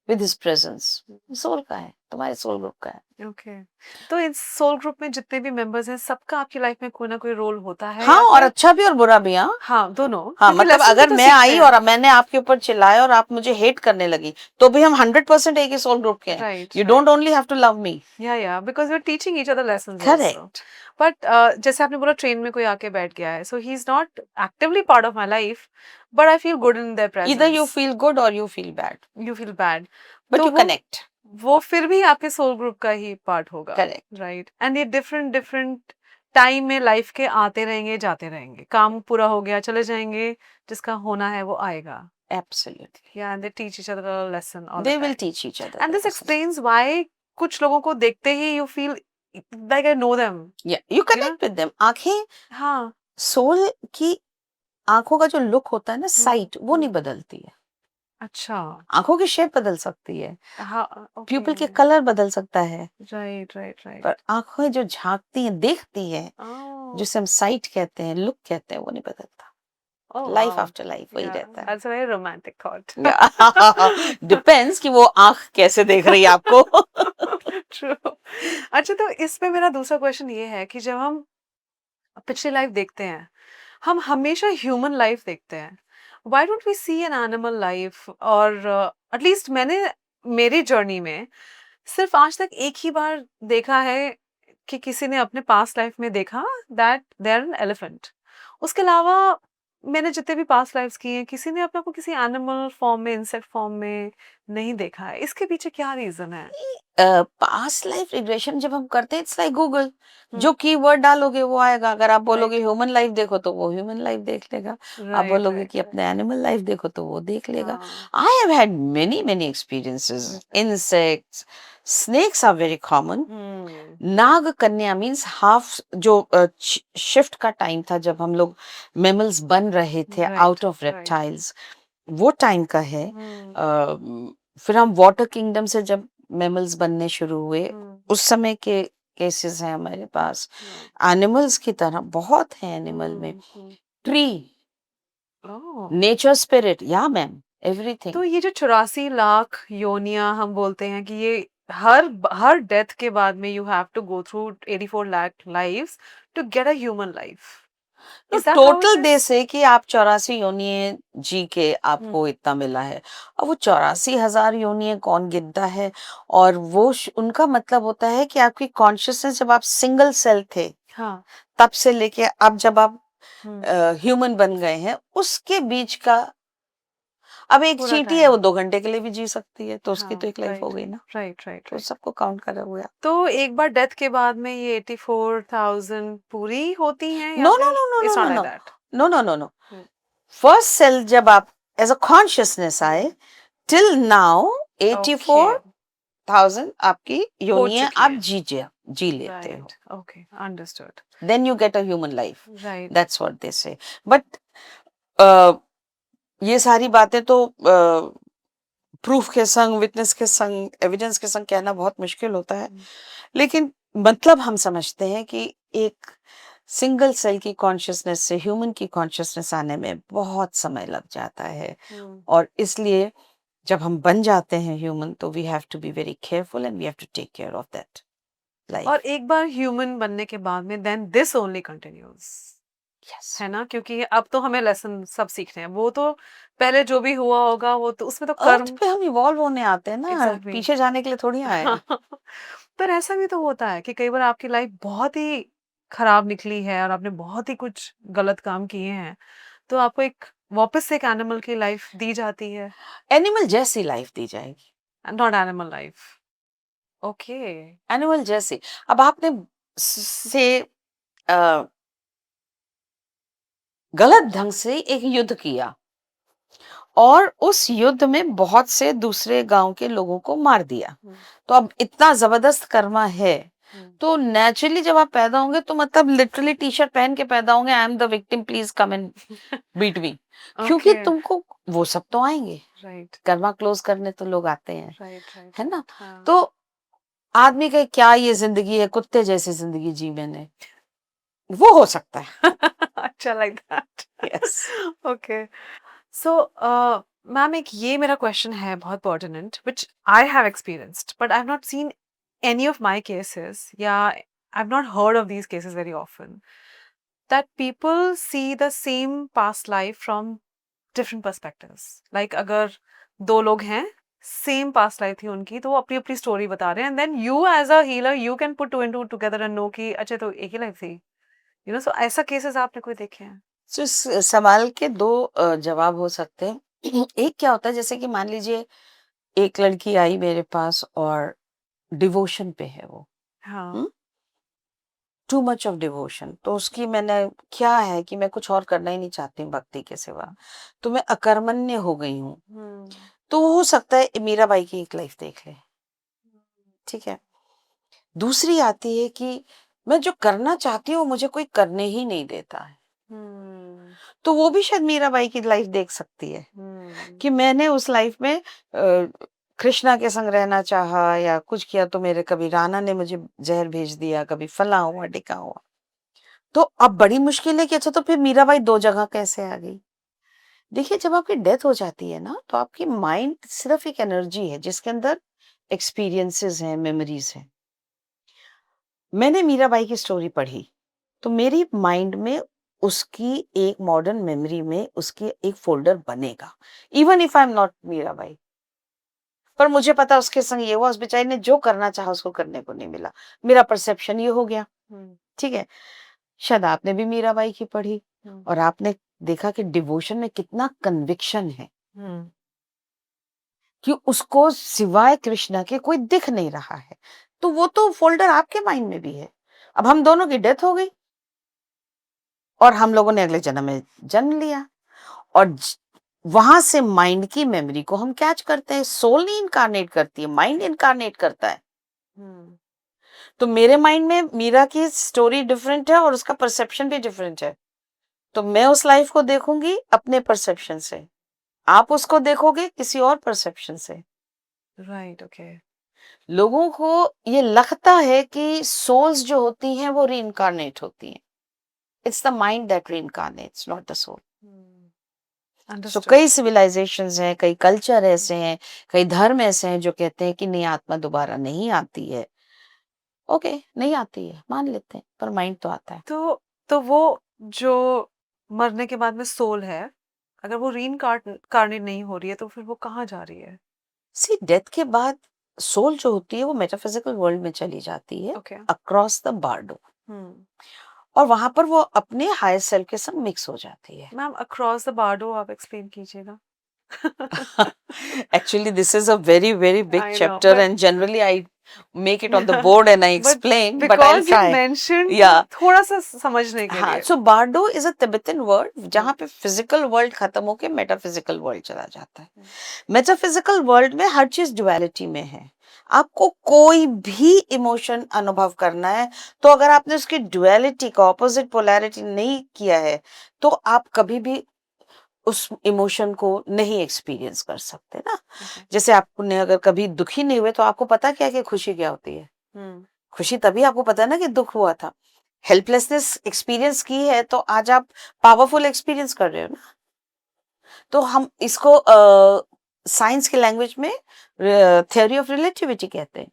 with his presence. Soul का है, तुम्हारे सोल ग्रुप का है। ओके। तो इस सोल ग्रुप में जितने भी मेंबर्स हैं, सबका आपकी लाइफ में कोई ना कोई रोल होता है? हाँ, और अच्छा भी और बुरा भी। हाँ, दोनों। हाँ, मतलब अगर मैं आई और मैंने आपके ऊपर चिल्लाया और आप मुझे हेट करने लगी, तो भी हम 100% एक ही सोल ग्रुप के हैं। You don't only have to love me, या because we are teaching each other lessons. Correct. But जैसे आपने बोला ट्रेन में कोई आके बैठ गया है, so he is not actively part of my life, but I feel good in their presence. Either you feel good और you feel bad, but you connect. वो फिर भी आपके सोल ग्रुप का ही पार्ट होगा। करेक्ट। राइट। एंड ये different time में लाइफ के आते रहेंगे, जाते रहेंगे, काम पूरा हो गया चले जाएंगे, जिसका होना है वो आएगा। Absolutely. Yeah, and they teach each other a lesson all They the will time. teach each other. And this explains why कुछ लोगों को देखते ही you feel like I know them. या यू कनेक्ट विद देम। आंखें, हाँ. Soul की आंखों का जो लुक होता है ना, साइट, वो नहीं हम्म. बदलती है। अच्छा. आंखों की शेप बदल सकती है, हाँ. प्यूपिल के Okay. कलर बदल सकता है, Right, right. पर आंखें जो झांकती हैं, देखती हैं, Oh. जिसे हम साइट कहते हैं, लुक कहते हैं, वो नहीं बदलता। Oh life wow. After life वही Yeah, रहता है। that's a very romantic thought. Depends कि वो आंख कैसे देख रही है आपको। True. अच्छा, तो इसमें मेरा दूसरा क्वेश्चन ये है कि जब हम पिछली लाइफ देखते हैं, हम हमेशा ह्यूमन लाइफ देखते हैं। Why don't we see an animal life? और एटलीस्ट मैंने मेरी जर्नी में सिर्फ आज तक एक ही बार देखा है कि किसी ने अपने पास्ट लाइफ में देखा that they are an elephant. उसके अलावा मैंने जितने भी पास्ट लाइफ्स की हैं, किसी ने अपने आप को किसी एनिमल फॉर्म में, इंसेक्ट फॉर्म में नहीं देखा है। इसके पीछे क्या रीजन है? पास्ट लाइफ रिग्रेशन जब हम करते हैं, इट्स लाइक गूगल, जो कीवर्ड डालोगे वो आएगा। अगर आप बोलोगे राइट, ह्यूमन लाइफ देखो तो वो ह्यूमन लाइफ देख लेगा, आप राइट, बोलोगे राइट, कि अपने एनिमल लाइफ देखो तो वो देख लेगा। हाँ, I have had many many experiences. Insects, snakes are very common. Naag kanya means half, जो शिफ्ट का टाइम था जब हम लोग मेमल्स बन रहे थे right, out of right, reptiles, वो टाइम का है। फिर हम वाटर किंगडम से जब मेमल्स बनने शुरू हुए, उस समय के केसेस हैं हमारे पास। एनिमल्स की तरह बहुत है एनिमल में। ट्री, ओह, नेचर स्पिरिट, या मैम, एवरीथिंग। तो ये जो 84 लाख योनियां हम बोलते हैं कि ये हर डेथ के बाद में you have to go through 84 lakh lives to get a human life, तो is that how total it they is? से कि आप 84 योनिये जी के आपको इतना मिला है। अब वो 84,000 योनिये कौन गिनता है? और वो उनका मतलब होता है कि आपकी कॉन्शियसनेस जब आप सिंगल सेल थे, हाँ, तब से लेके अब जब आप हम्म, ह्यूमन बन गए हैं, उसके बीच का। अब एक पूरा चींटी है, वो टाइम, 2 घंटे के लिए भी जी सकती है, तो उसकी तो हाँ, एक लाइफ हो राइट, गई ना। राइट, राइट, तो राइट। सबको काउंट करे हुए आप। तो एक बार डेथ के बाद में ये 84,000 पूरी होती हैं या नो नो फिर no no it's no not no like no that? No no no no. First cell जब आप एज अ कॉन्शियसनेस आए, टिल नाउ ओके, 84,000 आपकी हो योनियां चुकी आप है, जी लेते हो। Right, okay, understood, then you get a human life. Right, that's what they say. But ये सारी बातें तो प्रूफ के संग, विटनेस के संग, एविडेंस के संग कहना बहुत मुश्किल होता है। लेकिन मतलब हम समझते हैं कि एक सिंगल सेल की कॉन्शियसनेस से ह्यूमन की कॉन्शियसनेस आने में बहुत समय लग जाता है। और इसलिए जब हम बन जाते हैं ह्यूमन, तो we have to be very careful and we have to take care of that और लाइफ। एक बार ह्यूमन बनने के बाद में then this only continues, yes. है ना? क्योंकि अब तो हमें लेसन सब सीखने हैं, वो तो पहले जो भी हुआ होगा वो तो उसमें तो अर्थ कर्म। पे हम इवॉल्व होने आते हैं ना, एग्जैक्टली। पीछे जाने के लिए थोड़ी आए हैं। पर ऐसा भी तो होता है कि कई बार आपकी लाइफ बहुत ही खराब निकली है और आपने बहुत ही कुछ गलत काम किए हैं, तो आपको एक वापस से एक एनिमल की लाइफ दी जाती है, एनिमल जैसी लाइफ दी जाएगी। Not animal life. Okay. Animal जैसी। अब आपने से अ, गलत ढंग से एक युद्ध किया और उस युद्ध में बहुत से दूसरे गांव के लोगों को मार दिया, तो अब इतना जबरदस्त कर्मा है, तो नेचुरली जब आप पैदा होंगे तो मतलब लिटरली टी शर्ट पहन के पैदा होंगे, I am the victim, please come and beat me. क्योंकि ओके, तुमको वो सब तो आएंगे, राइट, कर्मा क्लोज करने तो लोग आते हैं, राइट, राइट, है ना। हाँ। तो आदमी का क्या ये जिंदगी है, कुत्ते जैसी जिंदगी जी मैंने, वो हो सकता है। अच्छा, like that. Yes. Okay. So ma'am, एक ये मेरा क्वेश्चन है बहुत pertinent which I have experienced but I have not seen any of my cases, yeah, I've not heard of these cases very often, that people see the same past life from different perspectives. Like अगर दो लोग हैं, same past life थी उनकी, तो वो अपनी अपनी स्टोरी बता रहे हैं, and then you as a healer you can put two and two together and know कि अच्छा तो एक ही लाइफ थी, यू नो। सो ऐसा केसेस आपने कोई देखे हैं? तो इस सवाल के दो जवाब हो सकते हैं। एक क्या होता है, जैसे कि मान लीजिए एक लड़की आई मेरे पास और डिवोशन पे है वो, हाँ, टू मच ऑफ डिवोशन, तो उसकी मैंने, क्या है कि मैं कुछ और करना ही नहीं चाहती हूँ भक्ति के सिवा, तो मैं अकर्मण्य हो गई हूँ। तो हो सकता है मीराबाई की एक लाइफ देख ले, ठीक है। दूसरी आती है कि मैं जो करना चाहती हूँ मुझे कोई करने ही नहीं देता है। तो वो भी शायद मीराबाई की लाइफ देख सकती है कि मैंने उस लाइफ में कृष्णा के संग रहना चाहा या कुछ किया तो मेरे कभी राणा ने मुझे जहर भेज दिया, कभी फला हुआ टिका हुआ। तो अब बड़ी मुश्किल है कि अच्छा तो फिर मीराबाई दो जगह कैसे आ गई। देखिए जब आपकी डेथ हो जाती है ना तो आपकी माइंड सिर्फ एक एनर्जी है जिसके अंदर एक्सपीरियंसेस हैं, मेमोरीज हैं। मैंने मीराबाई की स्टोरी पढ़ी तो मेरी माइंड में उसकी एक मॉडर्न मेमोरी में उसकी एक फोल्डर बनेगा, even if I am not Mirabai. पर मुझे पता उसके संग ये हुआ, उस बेचारी ने जो करना चाहा उसको करने को नहीं मिला, मेरा परसेप्शन ये हो गया। ठीक है, शायद आपने भी मीराबाई की पढ़ी और आपने देखा कि डिवोशन में कितना कन्विक्शन है कि उसको सिवाय कृष्णा के कोई दिख नहीं रहा है। तो वो तो फोल्डर आपके माइंड में भी है। अब हम दोनों की डेथ हो गई और हम लोगों ने अगले जन्म में जन्म लिया और वहां से माइंड की मेमोरी को हम कैच करते हैं। सोल नहीं इनकारनेट करती है, माइंड इनकारनेट करता है। तो मेरे माइंड में मीरा की स्टोरी डिफरेंट है और उसका परसेप्शन भी डिफरेंट है। तो मैं उस लाइफ को देखूंगी अपने परसेप्शन से, आप उसको देखोगे किसी और परसेप्शन से। Right, okay. लोगों को ये लगता है कि सोल्स जो होती हैं वो रीइंकारनेट होती हैं। It's the mind that reincarnates, not the soul. So कई सिविलाइजेशंस हैं, कई कल्चर ऐसे हैं, कई धर्म ऐसे हैं जो कहते हैं कि नहीं आत्मा दोबारा नहीं आती है। ओके, नहीं आती है मान लेते हैं, पर माइंड तो आता है। तो वो जो मरने के बाद में सोल है, अगर वो रीइंकारनेट नहीं हो रही है तो फिर वो कहाँ जा रही है? सी डेथ के बाद सोल जो होती है वो मेटाफिजिकल वर्ल्ड में चली जाती है, ओके। अक्रॉस द बार्डो, और वहां पर वो अपने हायर सेल्फ के संग मिक्स हो जाती है। मैम, अक्रॉस द बार्डो आप एक्सप्लेन कीजिएगा। Actually, this is a very, very big I know, chapter, but and generally I make it on the board and I but explain, but I'll because you try. mentioned, तो Yeah. थोड़ा सा समझने के हाँ, लिए। so Bardo is a Tibetan word जहाँ पे physical world खत्म होके मेटाफिजिकल वर्ल्ड चला जाता है। मेटाफिजिकल वर्ल्ड में हर चीज ड्युअलिटी में है। आपको कोई भी इमोशन अनुभव करना है तो अगर आपने उसकी ड्युअलिटी का ऑपोजिट पोलैरिटी नहीं किया है तो आप कभी भी उस इमोशन को नहीं एक्सपीरियंस कर सकते ना। जैसे आपने अगर कभी दुखी नहीं हुए तो आपको पता क्या कि खुशी क्या होती है। खुशी तभी आपको पता है ना कि दुख हुआ था। हेल्पलेसनेस एक्सपीरियंस की है तो आज आप पावरफुल एक्सपीरियंस कर रहे हो ना। तो हम इसको साइंस के लैंग्वेज में थ्योरी ऑफ रिलेटिविटी कहते हैं।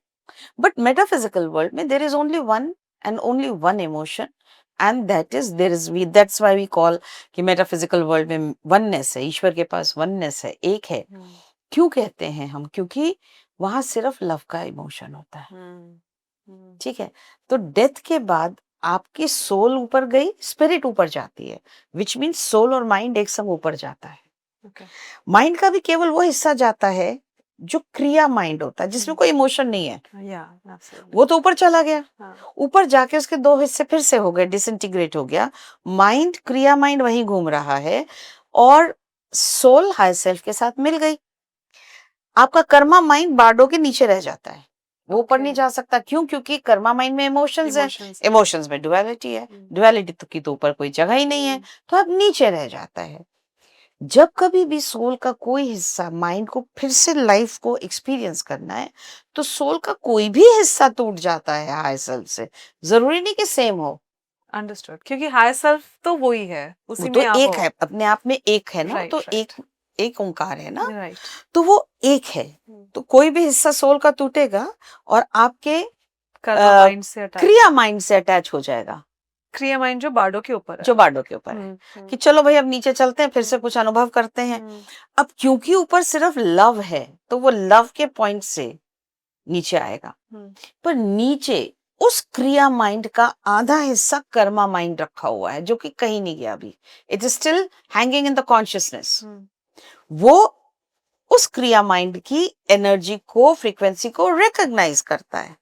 बट मेटाफिजिकल वर्ल्ड में there is only one and only one emotion, and that is there is we, that's why we call कि मेटाफिजिकल वर्ल्ड में वननेस है, ईश्वर के पास वननेस है, एक है। क्यों कहते हैं हम? क्योंकि वहां सिर्फ लव का इमोशन होता है। ठीक है, तो डेथ के बाद आपकी सोल ऊपर गई, स्पिरिट ऊपर जाती है, विच मीन्स सोल और माइंड एक संग ऊपर जाता है। माइंड का भी केवल वो हिस्सा जाता है जो क्रिया माइंड होता है, जिसमें कोई इमोशन नहीं है। वो तो ऊपर चला गया। ऊपर जाके उसके दो हिस्से फिर से हो गए, डिसइंटीग्रेट हो गया। माइंड, क्रिया माइंड वहीं घूम रहा है और सोल हायर सेल्फ के साथ मिल गई। आपका कर्मा माइंड बार्डो के नीचे रह जाता है, वो ऊपर नहीं जा सकता। क्यों? क्योंकि कर्मा माइंड में इमोशंस है, इमोशंस में डुअलिटी है, डुअलिटी तो की तो ऊपर कोई जगह ही नहीं है, तो अब नीचे रह जाता है। जब कभी भी सोल का कोई हिस्सा माइंड को फिर से लाइफ को एक्सपीरियंस करना है तो सोल का कोई भी हिस्सा टूट जाता है हायर सेल्फ से। जरूरी नहीं कि सेम हो। अंडरस्टूड, क्योंकि हायर सेल्फ तो वही है, उसी वो तो में आप एक हो। है, अपने आप में एक है ना। Right, तो right. एक ओंकार है ना, राइट। तो वो एक है। तो कोई भी हिस्सा सोल का टूटेगा और आपके माइंड से अटैच, क्रिया माइंड से अटैच हो जाएगा, क्रिया माइंड जो बार्डो के ऊपर है, जो बार्डो के ऊपर है कि चलो भाई अब नीचे चलते हैं, फिर से कुछ अनुभव करते हैं। अब क्योंकि ऊपर सिर्फ लव है तो वो लव के पॉइंट से नीचे आएगा, पर नीचे उस क्रिया माइंड का आधा हिस्सा कर्मा माइंड रखा हुआ है जो कि कहीं नहीं गया अभी। It is still hanging in the consciousness. वो उस क्रिया माइंड की एनर्जी को, फ्रीक्वेंसी को रिकॉग्नाइज करता है।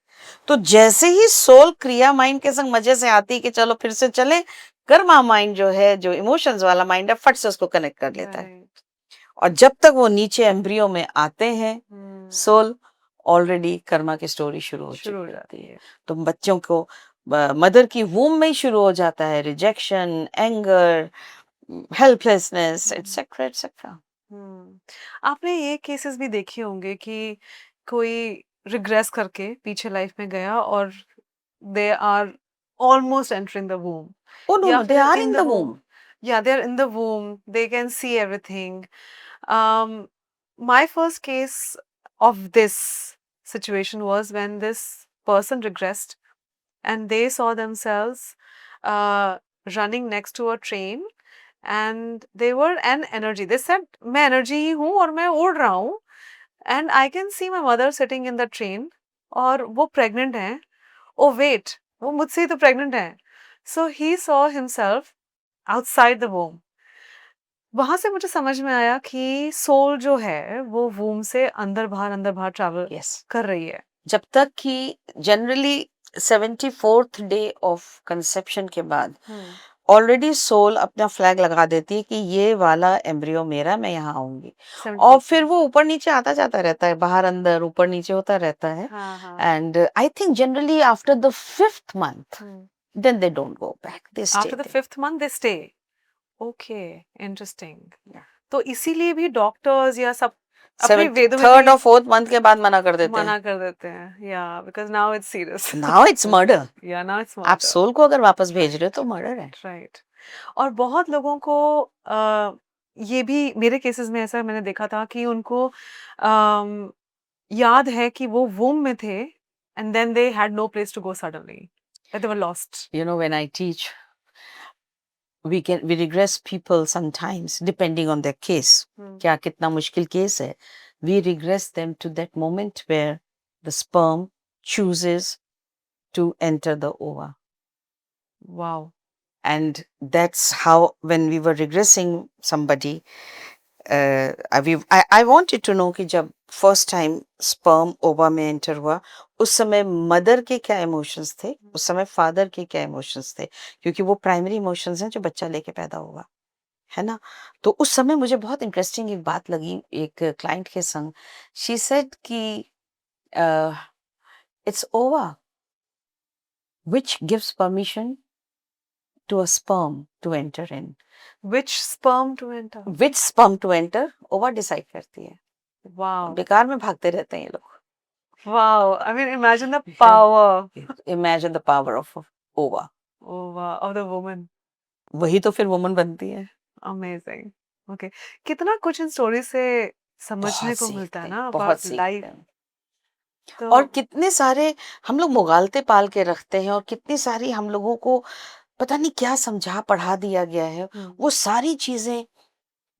तो जैसे ही सोल क्रिया माइंड के संग मजे से आती है कि चलो फिर से चले, कर्मा माइंड जो है, जो इमोशंस वाला माइंड है, फट से उसको कनेक्ट कर लेता है। और जब तक वो नीचे एम्ब्रियो में आते हैं सोल, ऑलरेडी कर्मा की स्टोरी शुरू हो शुरू हो चुकी जाती होती है। है। तो बच्चों को मदर की वूम में ही शुरू हो जाता है rejection, anger, helplessness, etcetera etcetera. आपने ये केसेस भी देखे होंगे कि कोई रिग्रेस करके पीछे लाइफ में गया और they are almost entering the वूम, Oh no, या no, they फिर are in in the the वूम, womb. yeah, they're in the womb, they can see everything. um my first case of this situation was when this person regressed and they saw themselves uh, running next to a train, and they were an energy. They said मैं energy ही हूँ और मैं उड़ रहा हूँ, and I can see my mother sitting in the train और वो pregnant है. Oh wait, वो मुझसे ही तो pregnant है. So he saw himself outside the womb. वहां से मुझे समझ में आया कि सोल जो है वो वूम से अंदर बाहर ट्रैवल Yes. कर रही है. जब तक कि generally 74th day of conception के बाद ऑलरेडी सोल अपना फ्लैग लगा देती है कि ये वाला एम्ब्रियो मेरा, मैं यहाँ आऊंगी। और फिर वो ऊपर नीचे आता जाता रहता है, बाहर अंदर ऊपर नीचे होता रहता है। And I think generally after the 5th month then they don't go back, they stay after the there. 5th month they stay. Okay, interesting. Yeah. तो इसीलिए भी डॉक्टर्स या सब अपने Seventh, वेदों में 3rd भी और 4th month के बाद मना कर देते हैं। मना कर देते हैं. या because now it's serious. Now it's murder. या नाउ इट्स आप सोल को अगर वापस भेज रहे हो तो मर्डर है। राइट. और बहुत लोगों को ये भी मेरे केसेस में ऐसा मैंने देखा था कि उनको याद है कि वो वूम में थे and then they had no place to go suddenly, that they were lost. You know, when I teach, we regress people sometimes depending on their case. क्या कितना मुश्किल केस है, we regress them to that moment where the sperm chooses to enter the ova. Wow. And that's how, when we were regressing somebody, I wanted to know कि जब first time sperm ओवा में enter हुआ, उस समय mother के क्या emotions थे, उस समय फादर के क्या इमोशंस थे, क्योंकि वो प्राइमरी इमोशंस हैं जो बच्चा लेके पैदा हुआ है ना। तो उस समय मुझे बहुत इंटरेस्टिंग एक बात लगी एक क्लाइंट के संग। शी सेड कि it's ova which gives permission to a sperm to enter in. Which sperm to enter? Which sperm to enter, ova decide करती है। Wow. बेकार में भागते रहते हैं ये लोग। Wow. I mean, imagine the power. Imagine the power of ova. Oh, wow. Of the woman. वही तो फिर वुमन बनती है। Amazing. Okay. कितना कुछ इन स्टोरी से समझने बहुत को मिलता सीखते है हैं, ना बहुत about सीखते life. हैं। तो और कितने सारे हम लोग मुगालते पाल के रखते हैं, और कितनी सारी हम लोगों को पता नहीं क्या समझा पढ़ा दिया गया है। वो सारी चीजें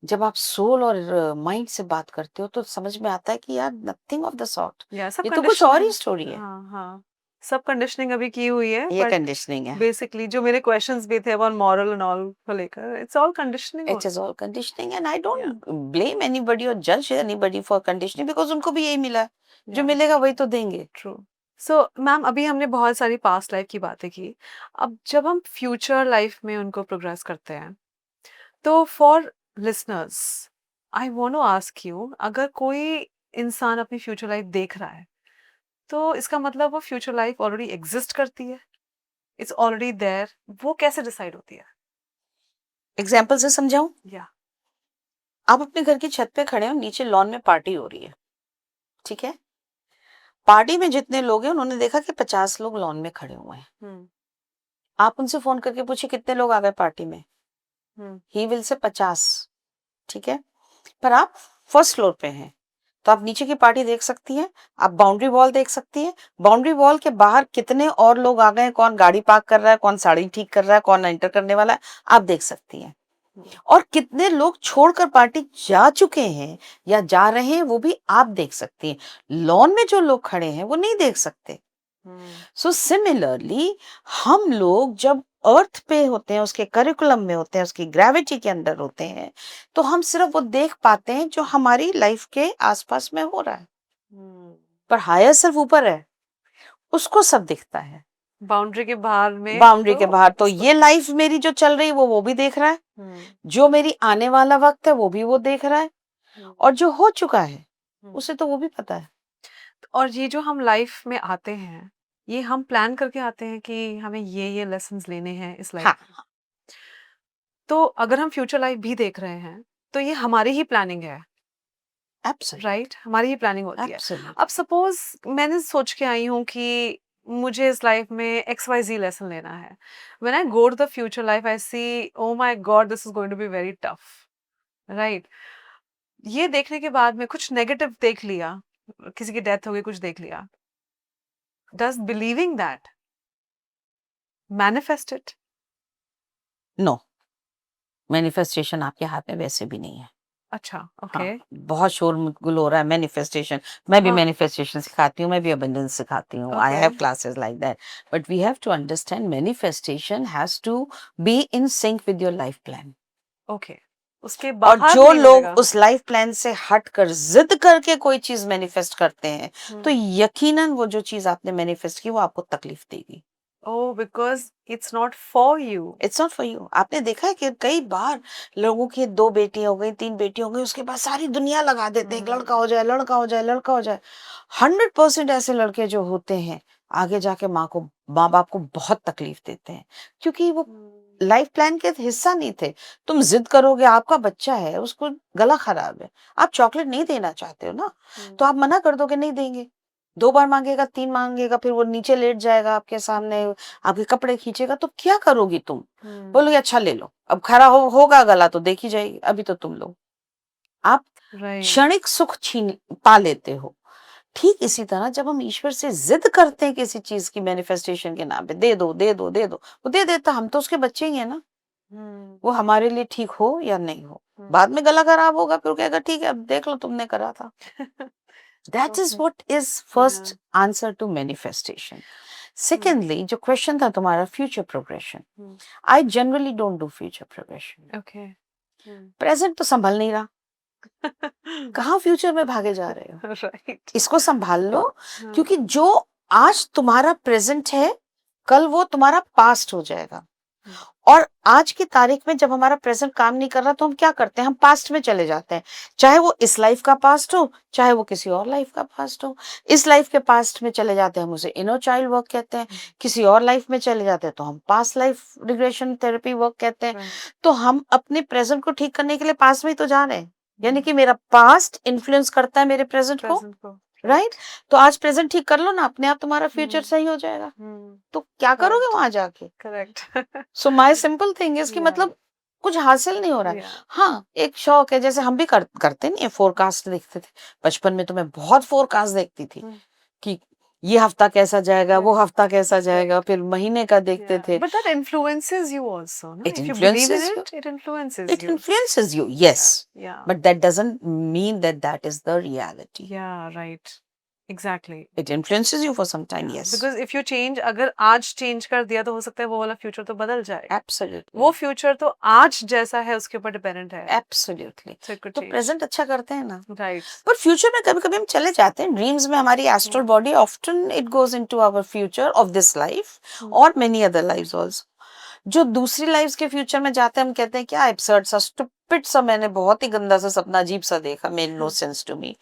जब आप सोल और माइंड से बात करते हो तो समझ में आता है कि यार नथिंग ऑफ द सॉर्ट, या सब ये तो कुछ और ही कंडीशनिंग. स्टोरी है। हाँ हाँ, सब कंडीशनिंग अभी की हुई है, ये बट कंडीशनिंग है। बेसिकली जो मेरे क्वेश्चंस भी थे अबाउट मॉरल एंड ऑल को लेकर, it's all conditioning. It is all conditioning, and I don't blame anybody or judge anybody for conditioning, because उनको भी यही मिला है, जो मिलेगा वही तो देंगे। ट्रू. सो मैम, अभी हमने बहुत सारी पास्ट लाइफ की बातें की. अब जब हम फ्यूचर लाइफ में उनको प्रोग्रेस करते हैं, तो for listeners I want to ask you, अगर कोई इंसान अपनी फ्यूचर लाइफ देख रहा है, तो इसका मतलब वो फ्यूचर लाइफ ऑलरेडी एग्जिस्ट करती है, इट्स ऑलरेडी देयर. वो कैसे डिसाइड होती है? एग्जाम्पल से समझाऊं? या आप अपने घर की छत पे खड़े हो, नीचे लॉन में पार्टी हो रही है, ठीक है। पार्टी में जितने लोग हैं उन्होंने देखा कि 50 लोग लॉन में खड़े हुए हैं। आप उनसे फोन करके पूछिए कितने लोग आ गए पार्टी में, ही विल से 50, ठीक है। पर आप फर्स्ट फ्लोर पे हैं तो आप नीचे की पार्टी देख सकती हैं, आप बाउंड्री वॉल देख सकती हैं, बाउंड्री वॉल के बाहर कितने और लोग आ गए हैं, कौन गाड़ी पार्क कर रहा है, कौन साड़ी ठीक कर रहा है, कौन एंटर करने वाला है, आप देख सकती हैं। और कितने लोग छोड़कर पार्टी जा चुके हैं या जा रहे हैं वो भी आप देख सकती हैं। लॉन में जो लोग खड़े हैं वो नहीं देख सकते। सो सिमिलरली हम लोग जब अर्थ पे होते हैं, उसके करिकुलम में होते हैं, उसकी ग्रेविटी के अंदर होते हैं, तो हम सिर्फ वो देख पाते हैं जो हमारी लाइफ के आसपास में हो रहा है। पर हायर सिर्फ ऊपर है, उसको सब दिखता है। बाउंड्री के बाहर में, बाउंड्री के बाहर तो ये लाइफ मेरी जो चल रही है वो भी देख रहा है, जो मेरी आने वाला वक्त है वो भी वो देख रहा है, और जो हो चुका है उसे तो वो भी पता है। और ये जो हम लाइफ में आते हैं, ये हम प्लान करके आते हैं कि हमें ये लेसन्स लेने हैं इस लाइफ हाँ, में। तो अगर हम फ्यूचर लाइफ भी देख रहे हैं, तो ये हमारी ही प्लानिंग है, एब्सोल्यूट, राइट? हमारी ही प्लानिंग होती है। एब्सोल्यूट। अब सपोज मैंने सोच के आई हूँ कि मुझे इस लाइफ में XYZ लेसन लेना है। When I go to the future life I see, oh my God, this is going to be very tough, right? ये देखने के बाद में कुछ नेगेटिव देख लिया, किसी की डेथ हो गई, कुछ देख लिया, does believing that manifest it? No, manifestation आपके हाथ में वैसे भी नहीं है। अच्छा, ओके। हाँ, बहुत शोरगुल हो रहा है मैनिफेस्टेशन। मैं भी हाँ, मैनिफेस्टेशन सिखाती हूँ, मैं भी अबंडेंस सिखाती हूँ। I okay, have classes like that, but we have to understand manifestation has to be in sync with your life plan. Okay. उसके और बाहर जो नहीं लोग मिलेगा। उस लाइफ प्लान से हटकर जिद करके कोई चीज मैनिफेस्ट करते हैं, तो हम्म। यकीनन वो जो चीज आपने मैनिफेस्ट की वो आपको तकलीफ देगी। Oh, because it's not for you. It's not for you. आपने देखा है कि कई बार लोगों की 2 बेटियां हो गई, 3 बेटियां हो गई, उसके बाद सारी दुनिया लगा देते हैं, लड़का हो जाए, लड़का हो जाए, लड़का हो जाए। 100% ऐसे लड़के जो होते हैं आगे जाके माँ बाप को बहुत तकलीफ देते हैं, क्योंकि वो लाइफ प्लान के हिस्सा नहीं थे। तुम जिद करोगे, आपका बच्चा है, उसको गला खराब है, आप चॉकलेट नहीं देना चाहते हो ना, तो आप मना कर दोगे, नहीं देंगे। 2 बार मांगेगा, 3 मांगेगा, फिर वो नीचे लेट जाएगा आपके सामने, आपके कपड़े खींचेगा, तो क्या करोगी तुम? बोलोगे अच्छा ले लो, अब खड़ा होगा गला तो देखी जाएगी, अभी तो तुम लो। आप राइट। क्षणिक सुख छीन पा लेते हो। ठीक इसी तरह जब हम ईश्वर से जिद करते हैं किसी चीज की मैनिफेस्टेशन के नाम पे, दे दो दे दो दे दो, वो दे देता, हम तो उसके बच्चे ही है ना, वो हमारे लिए ठीक हो या नहीं हो। बाद में गला खराब होगा, फिर कहेगा ठीक है अब देख लो तुमने करा था। That is what is first answer to manifestation. Secondly, जो क्वेश्चन था तुम्हारा future progression, I generally don't do future progression. Okay. Present तो संभल नहीं रहा, कहाँ फ्यूचर में भागे जा रहे हो? राइट। इसको संभाल लो, क्योंकि जो आज तुम्हारा प्रेजेंट है, कल वो तुम्हारा पास्ट हो जाएगा। और आज की तारीख में जब हमारा प्रेजेंट काम नहीं कर रहा, तो हम क्या करते हैं? हम पास्ट में चले जाते हैं, चाहे वो इस लाइफ का पास्ट हो, चाहे वो किसी और लाइफ का पास्ट हो। इस लाइफ के पास्ट में चले जाते हैं, हम उसे इनर चाइल्ड वर्क कहते हैं। किसी और लाइफ में चले जाते हैं तो हम past life regression therapy work कहते हैं। तो हम अपने प्रेजेंट को ठीक करने के लिए पास्ट में ही तो जा रहे हैं, यानी कि मेरा पास्ट इन्फ्लुएंस करता है मेरे प्रेजेंट को, राइट? तो आज प्रेजेंट ठीक कर लो ना, अपने आप तुम्हारा फ्यूचर सही हो जाएगा। तो क्या करोगे वहां जाके? Correct. So my simple thing is कि मतलब कुछ हासिल नहीं हो रहा है। हाँ, एक शौक है, जैसे हम भी करते नहीं है, फोरकास्ट देखते थे बचपन में, तो मैं बहुत फोरकास्ट देखती थी कि ये हफ्ता कैसा जाएगा, वो हफ्ता कैसा जाएगा, फिर महीने का देखते थे। But that influences you also, no? It If you believe in influences you. it, it influences It you. influences you, yes, Yeah. but that doesn't mean that that is the reality. Yeah, right. Exactly. It influences you for some time, Yeah. yes. Because if you change, अगर आज change कर दिया तो हो सकता है वो वाला future तो बदल जाए। Absolutely. वो future तो आज जैसा है उसके ऊपर dependent है। Absolutely. So it could तो change. प्रेजेंट अच्छा करते हैं ना, Right. पर फ्यूचर में कभी कभी हम चले जाते हैं ड्रीम्स में। हमारी astral body often it goes into our future of this life और मेनी अदर लाइव्स आल्सो। जो दूसरी लाइव्स के फ्यूचर में जाते हैं, हम कहते हैं क्या एब्सर्ड सा, स्टूपिड सा, मैंने बहुत ही गंदा सा सपना, अजीब सा देखा, made no sense to me.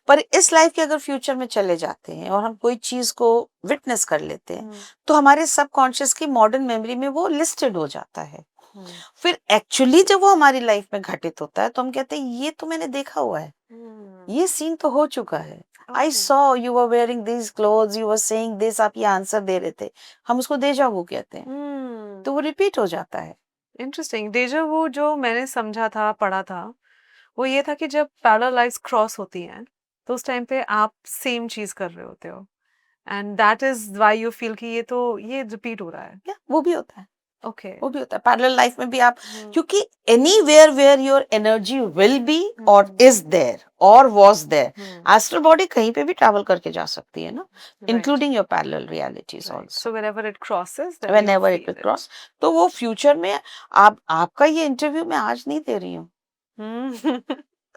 पर इस लाइफ के अगर फ्यूचर में चले जाते हैं और हम कोई चीज को विटनेस कर लेते हैं, तो हमारे सबकॉन्शियस की मॉडर्न मेमोरी में वो लिस्टेड हो जाता है। फिर एक्चुअली जब वो हमारी लाइफ में घटित होता है, तो हम कहते हैं ये तो मैंने देखा हुआ है, ये सीन तो हो चुका है। I saw you were wearing this clothes, you were saying this, आप ये आंसर दे रहे थे। हम उसको डेजा वू कहते हैं। तो वो रिपीट हो जाता है। इंटरेस्टिंग। डेजा वू जो मैंने समझा था, पढ़ा था, वो ये था कि जब पैरेलल लाइव्स क्रॉस होती हैं तो उस टाइम पे आप सेम चीज कर रहे होते हो, and that is why you feel कि ये रिपीट हो रहा है। या वो भी होता है, ओके। वो भी होता है पैरेलल लाइफ में भी आप, क्योंकि anywhere where your energy will be और इज देयर और वाज देयर, एस्ट्रल बॉडी कहीं पे भी ट्रैवल करके जा सकती है ना, including your parallel realities also. So whenever it crosses, whenever it will cross, तो वो फ्यूचर में आपका ये इंटरव्यू मैं आज नहीं दे रही हूँ,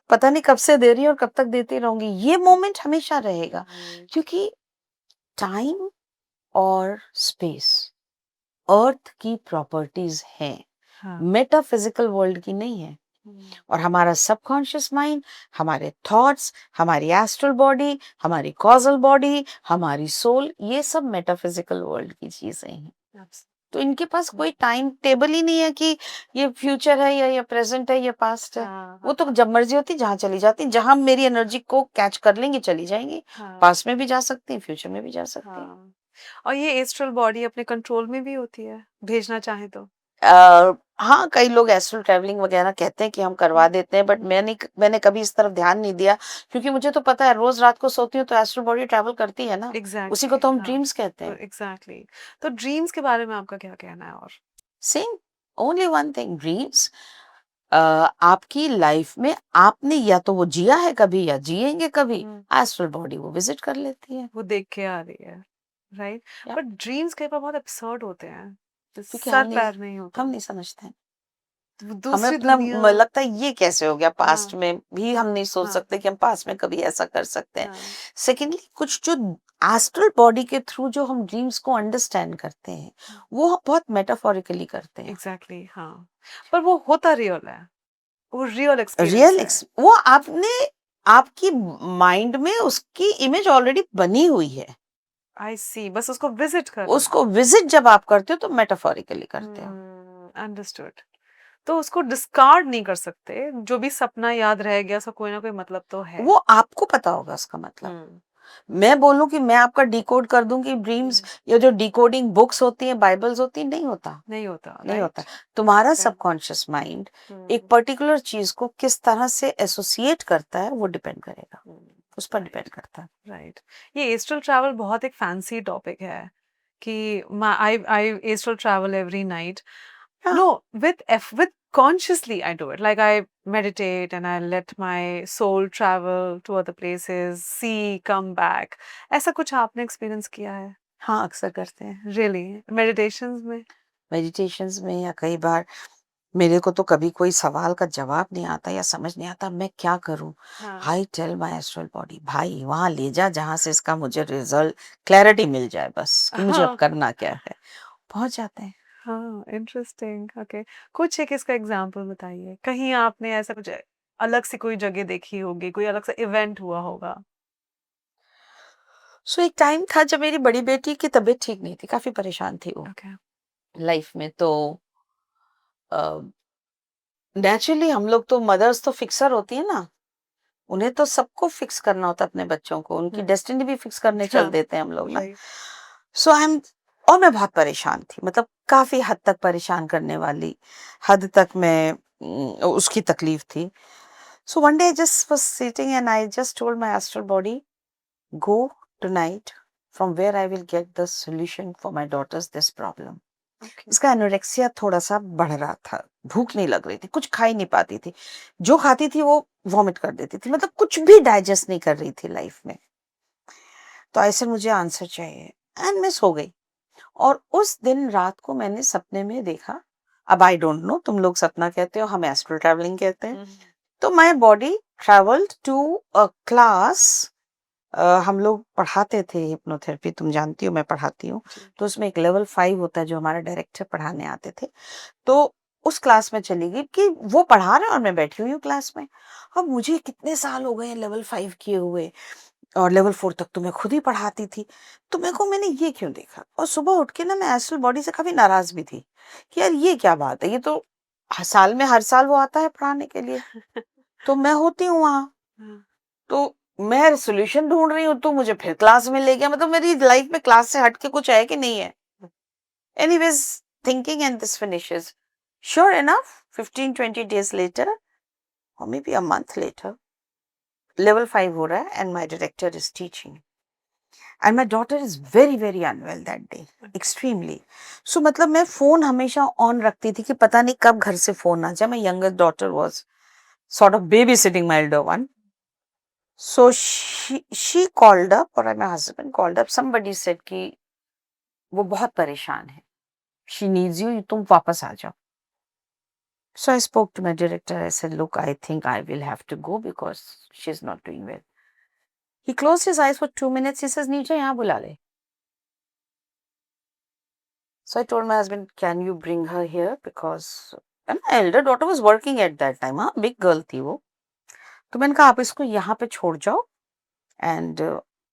पता नहीं कब से दे रही हूँ और कब तक देती रहूंगी। ये मोमेंट हमेशा रहेगा, क्योंकि टाइम और स्पेस अर्थ की प्रॉपर्टीज हैं, हाँ। मेटाफिजिकल वर्ल्ड की नहीं है। और हमारा सबकॉन्शियस माइंड, हमारे थॉट्स, हमारी एस्ट्रल बॉडी, हमारी कॉजल बॉडी, हमारी सोल, ये सब मेटाफिजिकल वर्ल्ड की चीजें हैं। तो इनके पास कोई टाइम टेबल ही नहीं है कि ये फ्यूचर है या ये प्रेजेंट है या पास्ट है। वो तो जब मर्जी होती जहाँ चली जाती, जहाँ मेरी एनर्जी को कैच कर लेंगी चली जाएंगी। पास्ट में भी जा सकती है, फ्यूचर में भी जा सकती है। और ये एस्ट्रल बॉडी अपने कंट्रोल में भी होती है, भेजना चाहे तो? हाँ, कई लोग एस्ट्रल ट्रैवलिंग वगैरह कहते हैं कि हम करवा देते हैं, बट मैंने कभी इस तरफ ध्यान नहीं दिया, क्योंकि मुझे तो पता है रोज रात को सोती हूँ तो एस्ट्रल बॉडी ट्रैवल करती है ना। उसी को तो हम ड्रीम्स कहते हैं। एग्जैक्टली। तो ड्रीम्स के बारे में आपका क्या कहना है? और same, only one thing, dreams आपकी लाइफ में आपने या तो वो जिया है कभी या जिएंगे कभी, एस्ट्रल बॉडी वो विजिट कर लेती है, वो देख के आ रही है, राइट? Yeah. बट ड्रीम्स कई बार बहुत एब्सर्ड होते हैं, क्योंकि सर पैर नहीं होता, हम नहीं समझते हैं। वो हमें दूसरी अपना दुनिया। लगता है ये कैसे हो गया, पास्ट हाँ, में भी हम नहीं सोच हाँ, सकते कि हम पास्ट में कभी ऐसा कर सकते हैं। हाँ, सेकेंडली, कुछ जो एस्ट्रल बॉडी के थ्रू जो हम ड्रीम्स को अंडरस्टैंड करते हैं, वो बहुत मेटाफोरिकली करते हैं। एग्जैक्टली, हाँ। पर वो होता रियल है, वो रियल रियल एक्सपीरियंस है। वो आपने आपकी माइंड में उसकी इमेज ऑलरेडी बनी हुई है, आई सी, बस उसको विजिट करना। उसको विजिट जब आप करते हो तो मेटाफोरिकली करते हो। अंडरस्टूड। तो उसको डिस्कार्ड नहीं कर सकते, जो भी सपना याद रह गया उसका कोई ना कोई मतलब तो है। वो आपको पता होगा उसका मतलब। मैं बोलूं कि मैं आपका डिकोड कर दूं कि ड्रीम्स या जो डिकोडिंग बुक्स होती हैं, बाइबल्स होती हैं, नहीं होता, नहीं होता, नहीं right? होता। तुम्हारा Okay. सबकॉन्शियस माइंड एक पर्टिकुलर चीज को किस तरह से एसोसिएट करता है वो डिपेंड करेगा, उस पर डिपेंड करता है। राइट। ये एस्ट्रल ट्रैवल बहुत एक फैंसी टॉपिक है कि आई एस्ट्रल ट्रैवल एवरी नाइट। हाँ, No, with consciously I do it. Like I meditate and I let my soul travel to other places, see, come back. ऐसा कुछ आपने एक्सपीरियंस किया है? हाँ, अक्सर करते हैं Really? Meditations में? मेडिटेशंस में, या कई बार मेरे को तो कभी कोई सवाल का जवाब नहीं आता या समझ नहीं आता मैं क्या करूं। हाँ, I tell my astral body, भाई वहां ले जा जहां से इसका मुझे रिजल्ट क्लैरिटी मिल जाए, बस कि मुझे अब हाँ, करना क्या है। पहुंच जाते हैं। हाँ, इंटरेस्टिंग। ओके, कुछ एक इसका एग्जांपल बताइए। कहीं आपने ऐसा कुछ अलग से कोई जगह देखी होगी, कोई अलग सा इवेंट हुआ होगा? सो एक टाइम था जब मेरी बड़ी बेटी की तबीयत ठीक नहीं थी, काफी परेशान थी वो ओके। लाइफ में। तो नेचुरली हम लोग तो मदर्स तो फिक्सर होती है ना, उन्हें तो सबको फिक्स करना होता है अपने बच्चों को, उनकी डेस्टिनी भी फिक्स करने चल हाँ, देते हैं हम लोग ना। राइट। सो आई एम, और मैं बहुत परेशान थी, मतलब काफी हद तक परेशान करने वाली हद तक मैं उसकी तकलीफ थी। So one day I just was sitting and I just told my astral body, go tonight from where I will get the solution for my daughter's this problem. Okay. इसका एनोरेक्सिया थोड़ा सा बढ़ रहा था, भूख नहीं लग रही थी, कुछ खा ही नहीं पाती थी, जो खाती थी वो वॉमिट कर देती थी, मतलब कुछ भी डाइजेस्ट नहीं कर रही थी लाइफ में। तो ऐसे मुझे आंसर चाहिए, एंड मैं सो गई। और उस दिन रात को मैंने सपने में देखा, अब आई डोंट नो तुम लोग सपना कहते हो, हम एस्ट्रल ट्रैवलिंग कहते हैं। तो my body travelled to a class, हम लोग पढ़ाते थे हिप्नोथेरेपी, तुम जानती हो मैं पढ़ाती हूँ। तो उसमें एक लेवल 5 होता है जो हमारा डायरेक्टर पढ़ाने आते थे। तो उस क्लास में चली गई कि वो पढ़ा रहे हैं और मैं बैठी हुई हूँ क्लास में। अब मुझे कितने साल हो गए लेवल 5 किए हुए, और लेवल 4 तक तो मैं खुद ही पढ़ाती थी। तो मेरे को मैंने ये क्यों देखा, और सुबह उठ के ना मैं एस्ट्रल बॉडी से काफी नाराज भी थी कि यार ये क्या बात है, ये तो साल में हर साल वो आता है पढ़ाने के लिए, तो मैं होती हूँ वहां, तो मैं सोल्यूशन ढूंढ रही हूँ तो मुझे फिर क्लास में ले गया। मतलब मेरी लाइफ में क्लास से हट के कुछ है कि नहीं है। Anyways, thinking and this finishes, sure enough 15-20 days later or maybe a month later, level 5 हो रहा है and my director is teaching and my daughter is very very unwell that day, extremely. So मतलब मैं phone हमेशा on रखती थी कि पता नहीं कब घर से फोन आ जाए। My younger daughter was sort of babysitting my elder one. So she called up, or my husband called up, somebody said कि वो बहुत परेशान है, she needs you, तुम वापस आ जाओ। So I spoke to my director. I said, look, I think I will have to go because she's not doing well. He closed his eyes for 2 minutes. He says, नीचे यहाँ बुला ले. So I told my husband, can you bring her here? Because And my elder daughter was working at that time. हाँ, big girl थी वो. तो मैंने कहा आप इसको यहाँ पे छोड़ जाओ एंड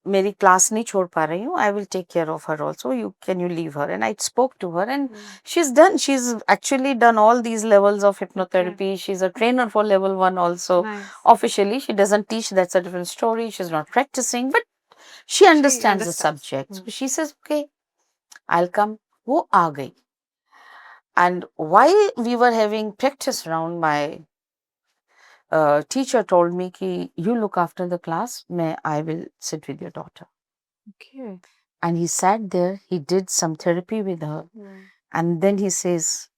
मेरी क्लास नहीं छोड़ पा रही हूँ. I will take care of her also. You can you leave her. And I spoke to her and she is actually done all these levels of hypnotherapy. She is a trainer for level 1 also. Nice. Officially she doesn't teach, that's a different story. She's not practicing, but she understands the subject. So she says okay, I'll come. वो आ गई. And while we were having practice round, my teacher told me ki you look after the class, I will sit with your daughter. Okay. And he sat there, he did some therapy with her, and then he says,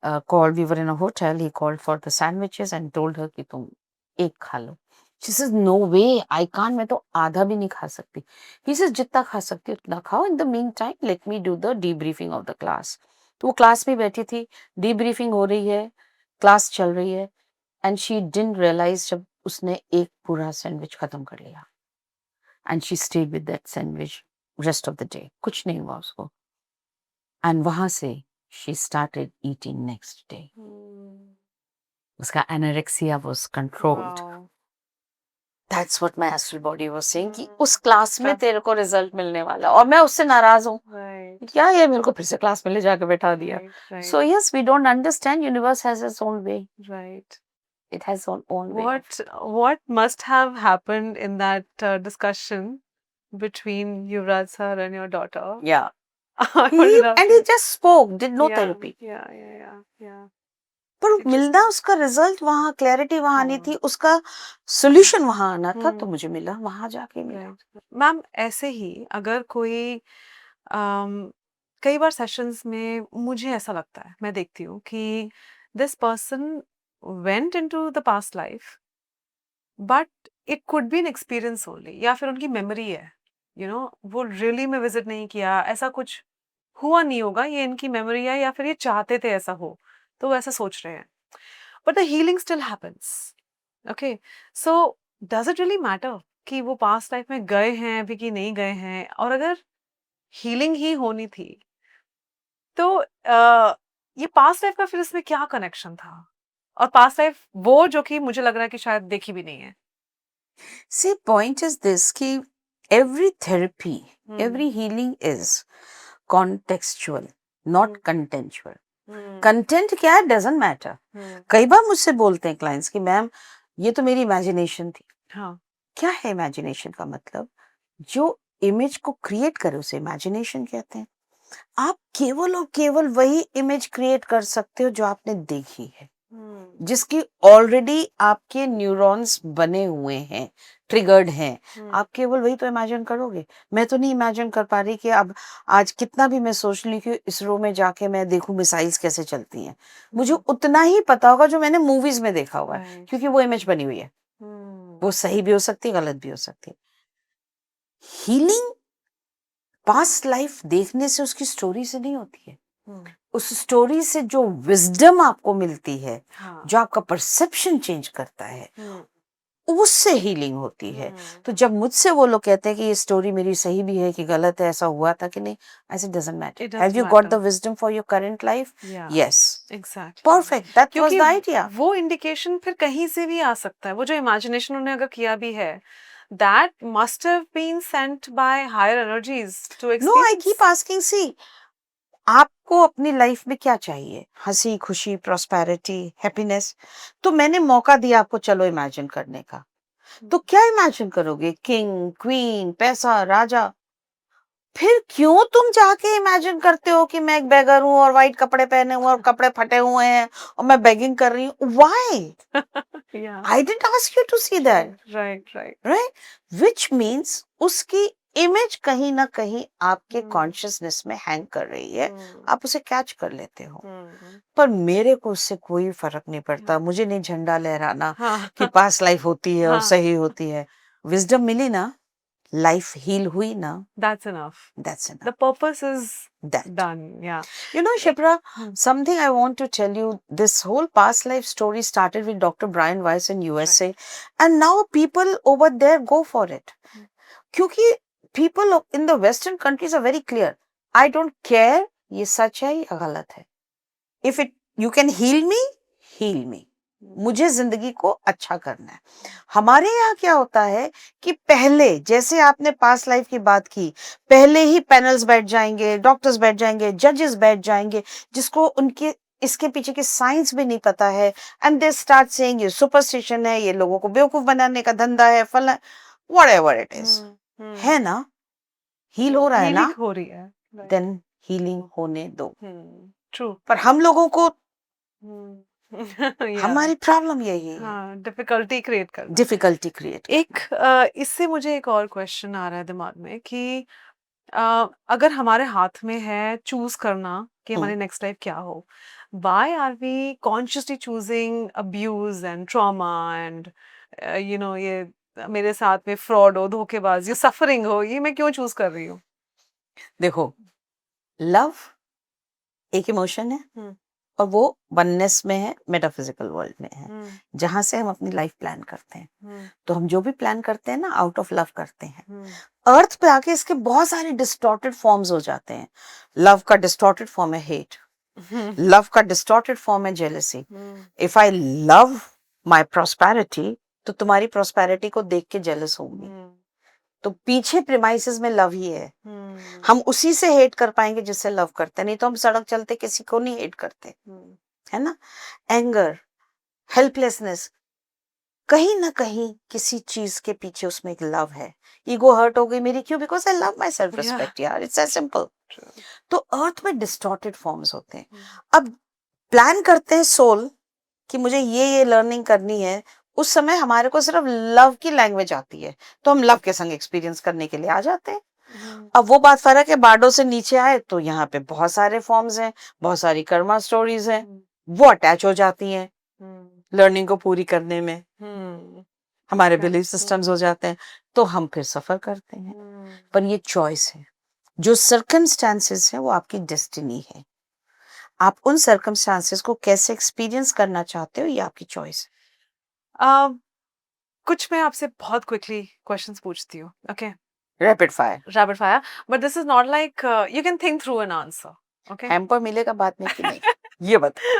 we were in a hotel, he called for the sandwiches and told her ki tum ek kha lo. She says no way, I can't, मैं तो आधा भी नहीं खा सकती. He says जितना खा सकती उतना खाओ. In the meantime let me do the debriefing of the class. तो वो क्लास में बैठी थी, debriefing हो रही है, क्लास चल रही है, and she didn't realize जब उसने एक पूरा सैंडविच खत्म कर लिया. And she stayed with that sandwich rest of the day. कुछ नहीं हुआ उसको. And वहां से she started eating next day. उसका anorexia was controlled. Wow. That's what my astral body was saying कि उस क्लास में तेरे को रिजल्ट मिलने वाला और मैं उससे नाराज हूँ. Right. क्या ये मेरे को फिर से क्लास में ले जाके बैठा दिया. Right. So yes, we don't understand. Universe has its own way. Right. It has its own way. What must have happened in that discussion between Yuvraj sir and your daughter? Yeah. I would love And to- he just spoke, did no Yeah, therapy. Yeah. पर Interesting. मिलना उसका result वहाँ, clarity वहाँ नहीं हाँ. थी, उसका solution वहाँ आना था, तो मुझे मिला, वहाँ जाके मिला. Right. मैम ऐसे ही अगर कोई कई बार सेशंस में मुझे ऐसा लगता है, मैं देखती हूँ कि this person went into the past life but it could be an experience only, या फिर उनकी मेमोरी है, वो रियली में विजिट नहीं किया, ऐसा कुछ हुआ नहीं होगा, ये इनकी मेमोरी है, या फिर ये चाहते थे ऐसा हो तो वो ऐसा सोच रहे हैं, but the healing still happens. Okay, so does it really matter कि वो पास्ट लाइफ में गए हैं अभी कि नहीं गए हैं? और अगर हीलिंग ही होनी थी तो ये पास्ट लाइफ का फिर इसमें क्या कनेक्शन था? और पास्ट लाइफ वो जो कि मुझे लग रहा है कि शायद देखी भी नहीं है. See, point is this कि every therapy, every healing is contextual, not contextual. Content क्या है डजंट मैटर. कई बार मुझसे बोलते हैं क्लाइंट्स कि मैम ये तो मेरी इमेजिनेशन थी. हाँ. क्या है इमेजिनेशन का मतलब? जो इमेज को क्रिएट करे उसे इमेजिनेशन कहते हैं. आप केवल और केवल वही इमेज क्रिएट कर सकते हो जो आपने देखी है, जिसकी ऑलरेडी आपके न्यूरॉन्स बने हुए हैं, ट्रिगर्ड हैं. आप केवल वही तो इमेजिन करोगे. मैं तो नहीं इमेजिन कर पा रही कि अब आज कितना भी मैं सोच ली कि इसरो में जाके मैं देखूं मिसाइल्स कैसे चलती हैं. मुझे उतना ही पता होगा जो मैंने मूवीज में देखा हुआ है, क्योंकि वो इमेज बनी हुई है. वो सही भी हो सकती है, गलत भी हो सकती है. हीलिंग पास्ट लाइफ देखने से, उसकी स्टोरी से नहीं होती है. उस स्टोरी से जो विजडम आपको मिलती है, जो आपका परसेप्शन चेंज करता है, उससे हीलिंग होती है. तो जब मुझसे वो लोग कहते हैं कि ये स्टोरी मेरी सही भी है कि गलत है, ऐसा हुआ था कि नहीं, I said doesn't matter. Have you got the wisdom for your current life? Yes. Exactly. Perfect. That was the idea. वो इंडिकेशन फिर कहीं से भी आ सकता है. वो जो इमेजिनेशन उन्होंने अगर किया भी है, that must have been sent by higher energies to experience. No, I keep asking, see, आपको अपनी लाइफ में क्या चाहिए? हंसी खुशी, प्रॉस्पेरिटी, हैप्पीनेस. तो मैंने मौका दिया आपको, चलो इमेजिन करने का. तो क्या इमेजिन करोगे? किंग, क्वीन, पैसा, राजा. फिर क्यों तुम जाके इमेजिन करते हो कि मैं एक बेगर हूँ और वाइट कपड़े पहने हुए और कपड़े फटे हुए हैं और मैं बेगिंग कर रही हूँ? Why? I didn't ask you to see that. Right? Which means उसकी इमेज कहीं ना कहीं आपके कॉन्शियसनेस में हैंग कर रही है. आप उसे कैच कर लेते हो. पर मेरे को उससे कोई फर्क नहीं पड़ता. मुझे नहीं झंडा लहराना कि पास्ट लाइफ होती है और सही होती है. विजडम मिली ना, लाइफ हील हुई ना, that's enough. The purpose is done. Yeah. You know, Shipra, something I want to tell you, this whole past life story started with Dr. Brian Weiss in USA, and now people over there go for it. क्योंकि people in the Western countries are very clear. I don't care ये सच है या गलत है. If it you can heal me, मुझे जिंदगी को अच्छा करना है। हमारे यहाँ क्या होता है कि पहले, जैसे आपने पास्ट लाइफ की बात की, पहले ही पैनल्स बैठ जाएंगे, डॉक्टर्स बैठ जाएंगे, जजेस बैठ जाएंगे, जिसको उनके इसके पीछे की साइंस भी नहीं पता है, एंड दे स्टार्ट सेइंग ये सुपरस्टिशन है, ये लोगों को बेवकूफ बनाने का धंधा है, फला व्हाटएवर इट इज, है ना, हील हो रहा है ना, हीलिंग हो रही है, राइट। देन हीलिंग होने दो। ट्रू। पर हम लोगों को, या हमारी प्रॉब्लम यही है, हाँ, डिफिकल्टी क्रिएट करना। Difficulty create. एक इससे मुझे एक और क्वेश्चन आ रहा है दिमाग में कि अगर हमारे हाथ में है चूज करना कि हमारी नेक्स्ट लाइफ क्या हो, why are we consciously choosing abuse and trauma and ये मेरे साथ में फ्रॉड हो, धोखेबाजी, सफरिंग हो, ये मैं क्यों चूज कर रही हूँ? देखो, लव एक इमोशन है, और वो वननेस में है, मेटाफिजिकल वर्ल्ड में है, जहां से हम अपनी लाइफ प्लान करते हैं। तो हम जो भी प्लान करते हैं ना, आउट ऑफ लव करते हैं। अर्थ पे आके इसके बहुत सारे डिस्टॉर्टेड फॉर्म्स हो जाते हैं। लव का डिस्टॉर्टेड फॉर्म है हेट, लव का डिस्टॉर्टेड फॉर्म है jealousy. If I love my prosperity, तो तुम्हारी प्रॉस्पेरिटी को देख के जेलस होंगी, तो पीछे प्रिमाइसेस में लव ही है। हम उसी से हेट कर पाएंगे जिससे लव करते हैं, नहीं तो हम सड़क चलते किसी को नहीं हेट करते, है ना। एंगर, हेल्पलेसनेस, कहीं ना कहीं किसी चीज के पीछे उसमें एक लव है। ईगो हर्ट हो गई मेरी, क्यों? Because I love my self respect, यार, इट्स एज सिंपल। तो अर्थ में डिस्टॉर्टेड फॉर्म्स होते हैं। अब प्लान करते हैं सोल कि मुझे ये लर्निंग करनी है, उस समय हमारे को सिर्फ लव की लैंग्वेज आती है, तो हम लव के संग एक्सपीरियंस करने के लिए आ जाते हैं। अब वो बात फर्क है, बार्डो से नीचे आए तो यहाँ पे बहुत सारे फॉर्म्स हैं, बहुत सारी कर्मा स्टोरीज हैं, वो अटैच हो जाती हैं लर्निंग को पूरी करने में, हमारे बिलीफ सिस्टम्स हो जाते हैं, तो हम फिर सफर करते हैं। पर ये चॉइस है, जो सर्कमस्टांसेस है वो आपकी डेस्टिनी है। आप उन सर्कमस्टांसेस को कैसे एक्सपीरियंस करना चाहते हो, ये आपकी चॉइस है। कुछ मैं आपसे बहुत क्विकली क्वेश्चंस पूछती हूँ, okay? Rapid fire. Rapid fire, but this is not like you can think through an answer, okay? Hamper मिलेगा बाद में कि नहीं, ये बता।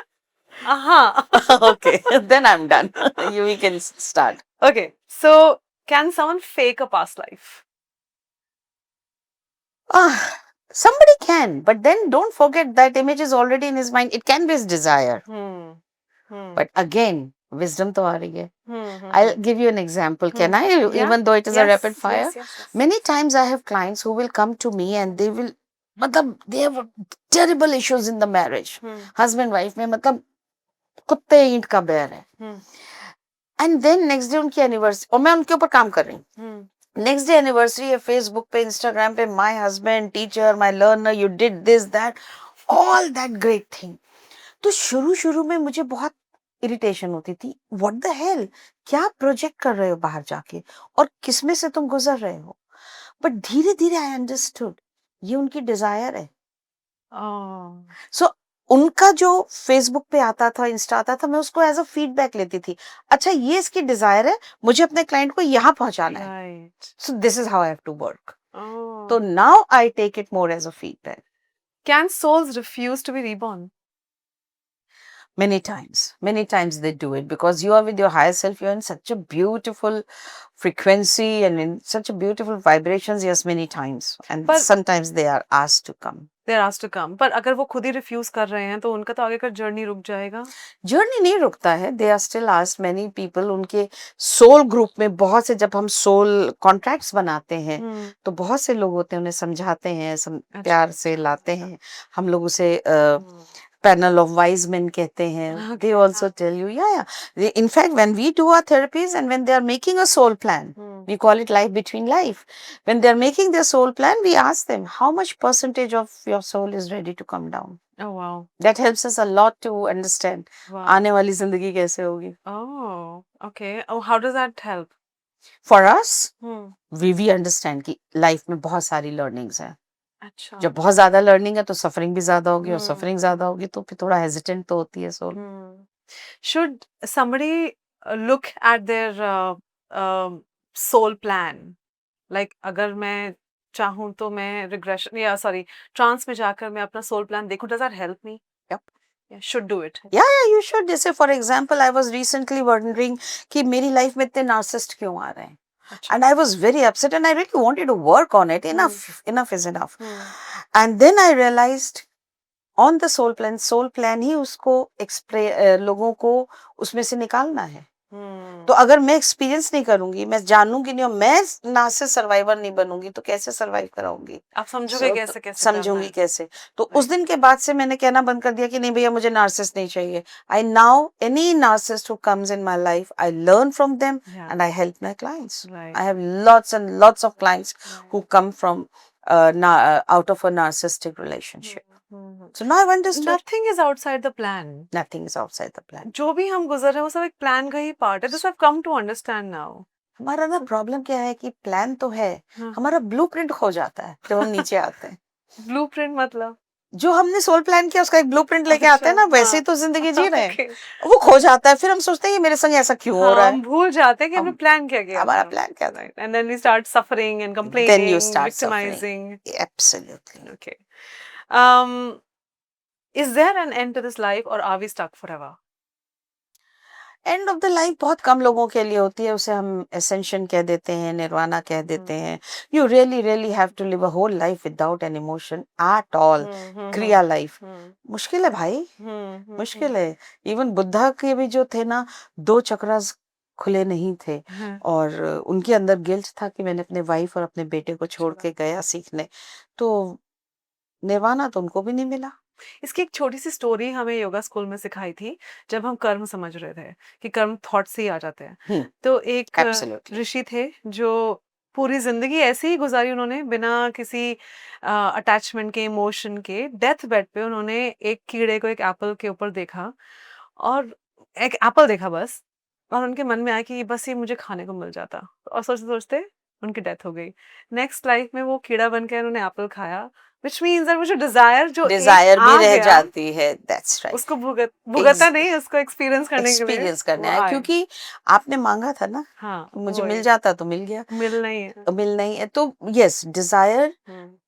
हाँ। Okay, then I'm done. We can start. Okay, so can someone fake a past life? Somebody can, but then don't forget that image is already in his mind. It can be his desire. But again, wisdom to aa rahi hai. I'll give you an example. Can I? Yeah. Even though it is a Yes, rapid fire. yes. Many times I have clients who will come to me and they will, matlab, they have terrible issues in the marriage. Husband wife में मतलब कुत्ते ईंट का बैर है। And then next day उनकी anniversary, और मैं उनके ऊपर काम कर रही हूँ, नेक्स्ट डे एनिवर्सरी है, फेसबुक पे, इंस्टाग्राम पे, my husband teacher, my learner, you did this that, all that great thing. तो शुरू शुरू में मुझे बहुत इरिटेशन होती थी, व्हाट द हेल, क्या प्रोजेक्ट कर रहे हो बाहर जाके, और किसमें से तुम गुजर रहे हो। बट धीरे धीरे आई अंडरस्टूड, ये उनकी डिजायर है। सो उनका जो फेसबुक पे आता था, इंस्टा आता था, मैं उसको एज अ फीडबैक लेती थी, अच्छा ये इसकी डिजायर है, मुझे अपने क्लाइंट को यहाँ पहुंचाना है, so this is how I have to work. तो now I take it more as a feedback. Can souls refuse to be reborn? Many times they do it, because you are with your higher self, you're in such a beautiful frequency and in such a beautiful vibrations. Yes, many times, and But sometimes they are asked to come. They are asked to come. पर अगर वो खुद he refuse कर रहे हैं तो उनका तो आगे का जर्नी रुक जाएगा। जर्नी नहीं रुकता है, they are still asked, many people, उनके सोल ग्रुप में बहुत से, जब हम सोल कॉन्ट्रैक्ट्स बनाते हैं तो बहुत से लोग होते हैं, उन्हें समझाते हैं, प्यार से लाते हैं, हम लोग उसे पैनल ऑफ वाइज मेन कहते हैं, दे ऑल्सो टेल यू, या in fact when we do our therapies and when they are making a soul plan, we call it life between life, when they are making their soul plan, we ask them how much percentage of your soul is ready to come down. Oh wow. That helps us a lot to understand आने वाली जिंदगी कैसे होगी। Oh, okay. Oh, how does that help? For us, we understand कि life में बहुत सारी learnings हैं। अच्छा। जब बहुत ज्यादा लर्निंग है तो सफरिंग भी ज्यादा होगी, और सफरिंग ज्यादा होगी तो फिर थोड़ा हेजिटेंट तो होती है soul. Should somebody look at their soul plan? Like अगर मैं चाहूँ तो मैं रिग्रेशन या सॉरी ट्रांस में जाकर मैं अपना सोल प्लान देखूं, does that help me? Yep. Yeah, should do it. Yeah, you should. जैसे for example, I was recently wondering कि मेरी life में इतने narcissist क्यों आ रहे हैं? अच्छा. And I was very upset and I really wanted to work on it. Enough is enough. And then I realized on the soul plan ही उसको लोगों को उसमें से निकालना है. तो अगर मैं एक्सपीरियंस नहीं करूंगी, मैं जानूंगी नहीं और मैं नार्सिसिस्ट सर्वाइवर नहीं बनूंगी तो कैसे सर्वाइव कराऊंगी? आप समझोगे कैसे कैसे समझूंगी कैसे? तो उस दिन के बाद से मैंने कहना बंद कर दिया कि नहीं भैया मुझे नार्सिसिस्ट नहीं चाहिए. I now any narcissist who comes in my life, I learn from them and I help my clients. I have lots and lots of clients who come from out of a narcissistic relationship. So now I've understood. Nothing is outside the plan. Nothing is outside the plan. जो भी हम गुजर रहे हैं वो सब एक plan का ही पार्ट है. This I've come to understand now. हमारा ना प्रॉब्लम क्या है कि प्लान तो है, हमारा ब्लूप्रिंट खो जाता है जब हम नीचे आते हैं. ब्लूप्रिंट मतलब जो हमने सोल प्लान किया उसका एक ब्लूप्रिंट लेके आते हैं ना, वैसे ही तो जिंदगी जी रहे हैं. Okay. वो खो जाता है, फिर हम सोचते हैं ये मेरे संग ऐसा क्यों हो रहा है. हम भूल जाते हैं कि हमने प्लान क्या किया. हमारा प्लान क्या था. And then we start suffering and complaining, Then you start victimizing. suffering. Absolutely. Okay. Is there an end to this life or are we stuck forever? End of the life बहुत कम लोगों के लिए होती है. उसे हम एसेंशन कह देते हैं, निर्वाणा कह देते हैं. You really have to live a whole life without an emotion at all. क्रिया लाइफ मुश्किल है भाई, मुश्किल है. इवन बुद्धा के भी जो थे ना, 2 चक्रास खुले नहीं थे और उनके अंदर गिल्ट था कि मैंने अपने वाइफ और अपने बेटे को छोड़ के गया सीखने. तो निर्वाणा तो उनको भी नहीं मिला. इसकी एक छोटी सी स्टोरी हमें योगा स्कूल में सिखाई थी जब हम कर्म समझ रहे थे कि कर्म थॉट से ही आ जाते हैं. तो एक ऋषि थे जो पूरी जिंदगी ऐसे ही गुजारी उन्होंने बिना किसी अटैचमेंट के, इमोशन के. डेथ बेड पे उन्होंने एक कीड़े को एक एप्पल के ऊपर देखा और एक एप्पल देखा बस, और उनके मन में आया कि बस ये मुझे खाने को मिल जाता, और सोचते सोचते उनकी डेथ हो गई. नेक्स्ट लाइफ में वो कीड़ा बन के उन्होंने एप्पल खाया, which means that वो जो डिजायर भी रह जाती है. That's right. उसको भुगता नहीं, उसको एक्सपीरियंस करने के लिए एक्सपीरियंस करना है, क्योंकि आपने मांगा था ना. हाँ, मुझे मिल जाता तो मिल गया, मिल नहीं है. तो यस, डिजायर.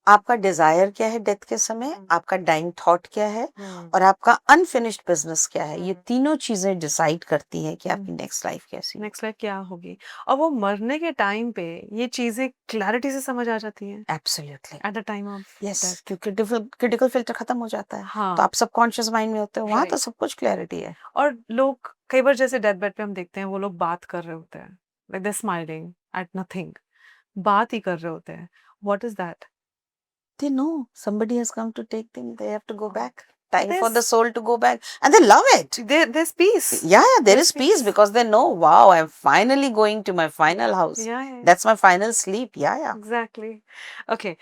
आपका डिजायर क्या है डेथ के समय, आपका डाइंग थॉट क्या है, और आपका अनफिनिश्ड बिजनेस क्या है. ये तीनों चीजें डिसाइड करती हैं कि आपकी नेक्स्ट लाइफ कैसी, नेक्स्ट लाइफ क्या होगी. और वो मरने के टाइम पे ये चीजें क्लैरिटी से समझ आ जाती हैं. Absolutely. At the time of yes, क्योंकि क्रिटिकल फिल्टर खत्म हो जाता है. हाँ. तो आप सबकॉन्शियस माइंड में होते हो, वहां तो सब कुछ क्लैरिटी है. और लोग कई बार जैसे डेथ बेड पे हम देखते हैं वो लोग बात कर रहे होते हैं, like they smiling at nothing, बात ही कर रहे होते हैं. What is that? They know somebody has come to take them. They have to go back. Time for the soul to go back, and they love it. There's peace. Yeah, there is peace because they know, wow, I'm finally going to my final house. Yeah. That's my final sleep. Yeah. Exactly. Okay.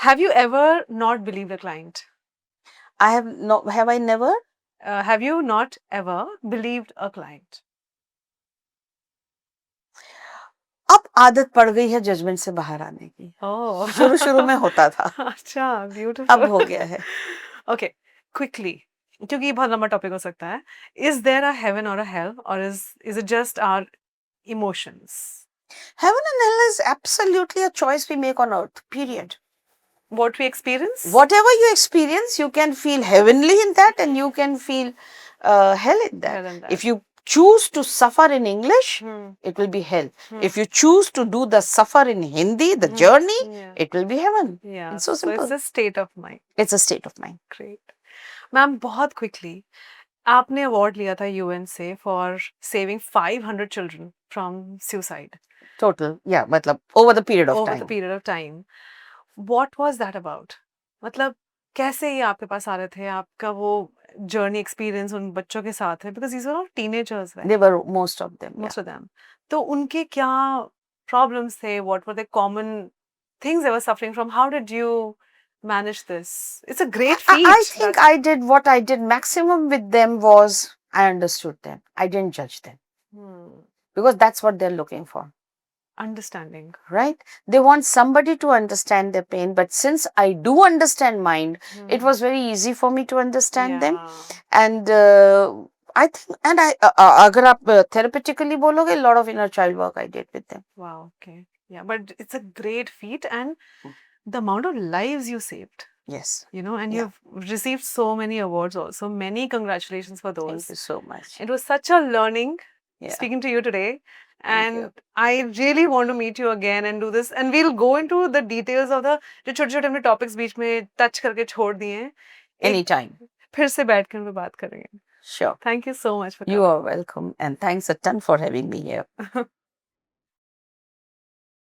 Have you ever not believed a client? I have not. Have I never? Have you not ever believed a client? अब आदत पड़ गई है judgement से बाहर आने की. शुरू में होता था. अच्छा, ब्यूटीफुल. अब हो गया है. ओके, क्विकली, क्योंकि ये बहुत लंबा टॉपिक हो सकता है. इज देयर अ हेवन और अ हेल, और is it just our emotions? Heaven and hell is absolutely a choice we make on earth, period. What we experience? Whatever you experience, you can feel heavenly in that and you can feel hell in that. If you choose to suffer in English, it will be hell. If you choose to do the suffer in Hindi, the journey, it will be heaven. Yeah. It's so simple. It's a state of mind. It's a state of mind. Great. Ma'am, बहुत quickly, आपने award लिया था UN से for saving 500 children from suicide. Total, yeah, मतलब over the period of time. Over the period of time. What was that about? मतलब कैसे ये आपके पास आ रहे थे? आपका वो journey experience उन बच्चों के साथ है, because these were all teenagers, right? They were most of them. Most of them. तो उनके क्या problems थे? What were the common things they were suffering from? How did you manage this? It's a great feat. I think I did what I did maximum with them was I understood them. I didn't judge them. Because that's what they're looking for. Understanding. Right? They want somebody to understand their pain, but since I do understand mind, it was very easy for me to understand them. And I think, and I, agar aap therapeutically bologe, a lot of inner child work I did with them. Wow, okay. Yeah, but it's a great feat, and the amount of lives you saved. Yes. you know, and Yeah. you've received so many awards also. Many congratulations for Thank those. you so much. It was such a learning Yeah. speaking to you today. Thank you. And I really want to meet you again and do this. And we'll go into the details of the जो छोटे-छोटे हमने topics बीच में touch करके छोड़ दिए हैं. एक Anytime. फिर से बैठ कर हम बात करेंगे. Sure. Thank you so much for You coming. are welcome, and thanks a ton for having me here.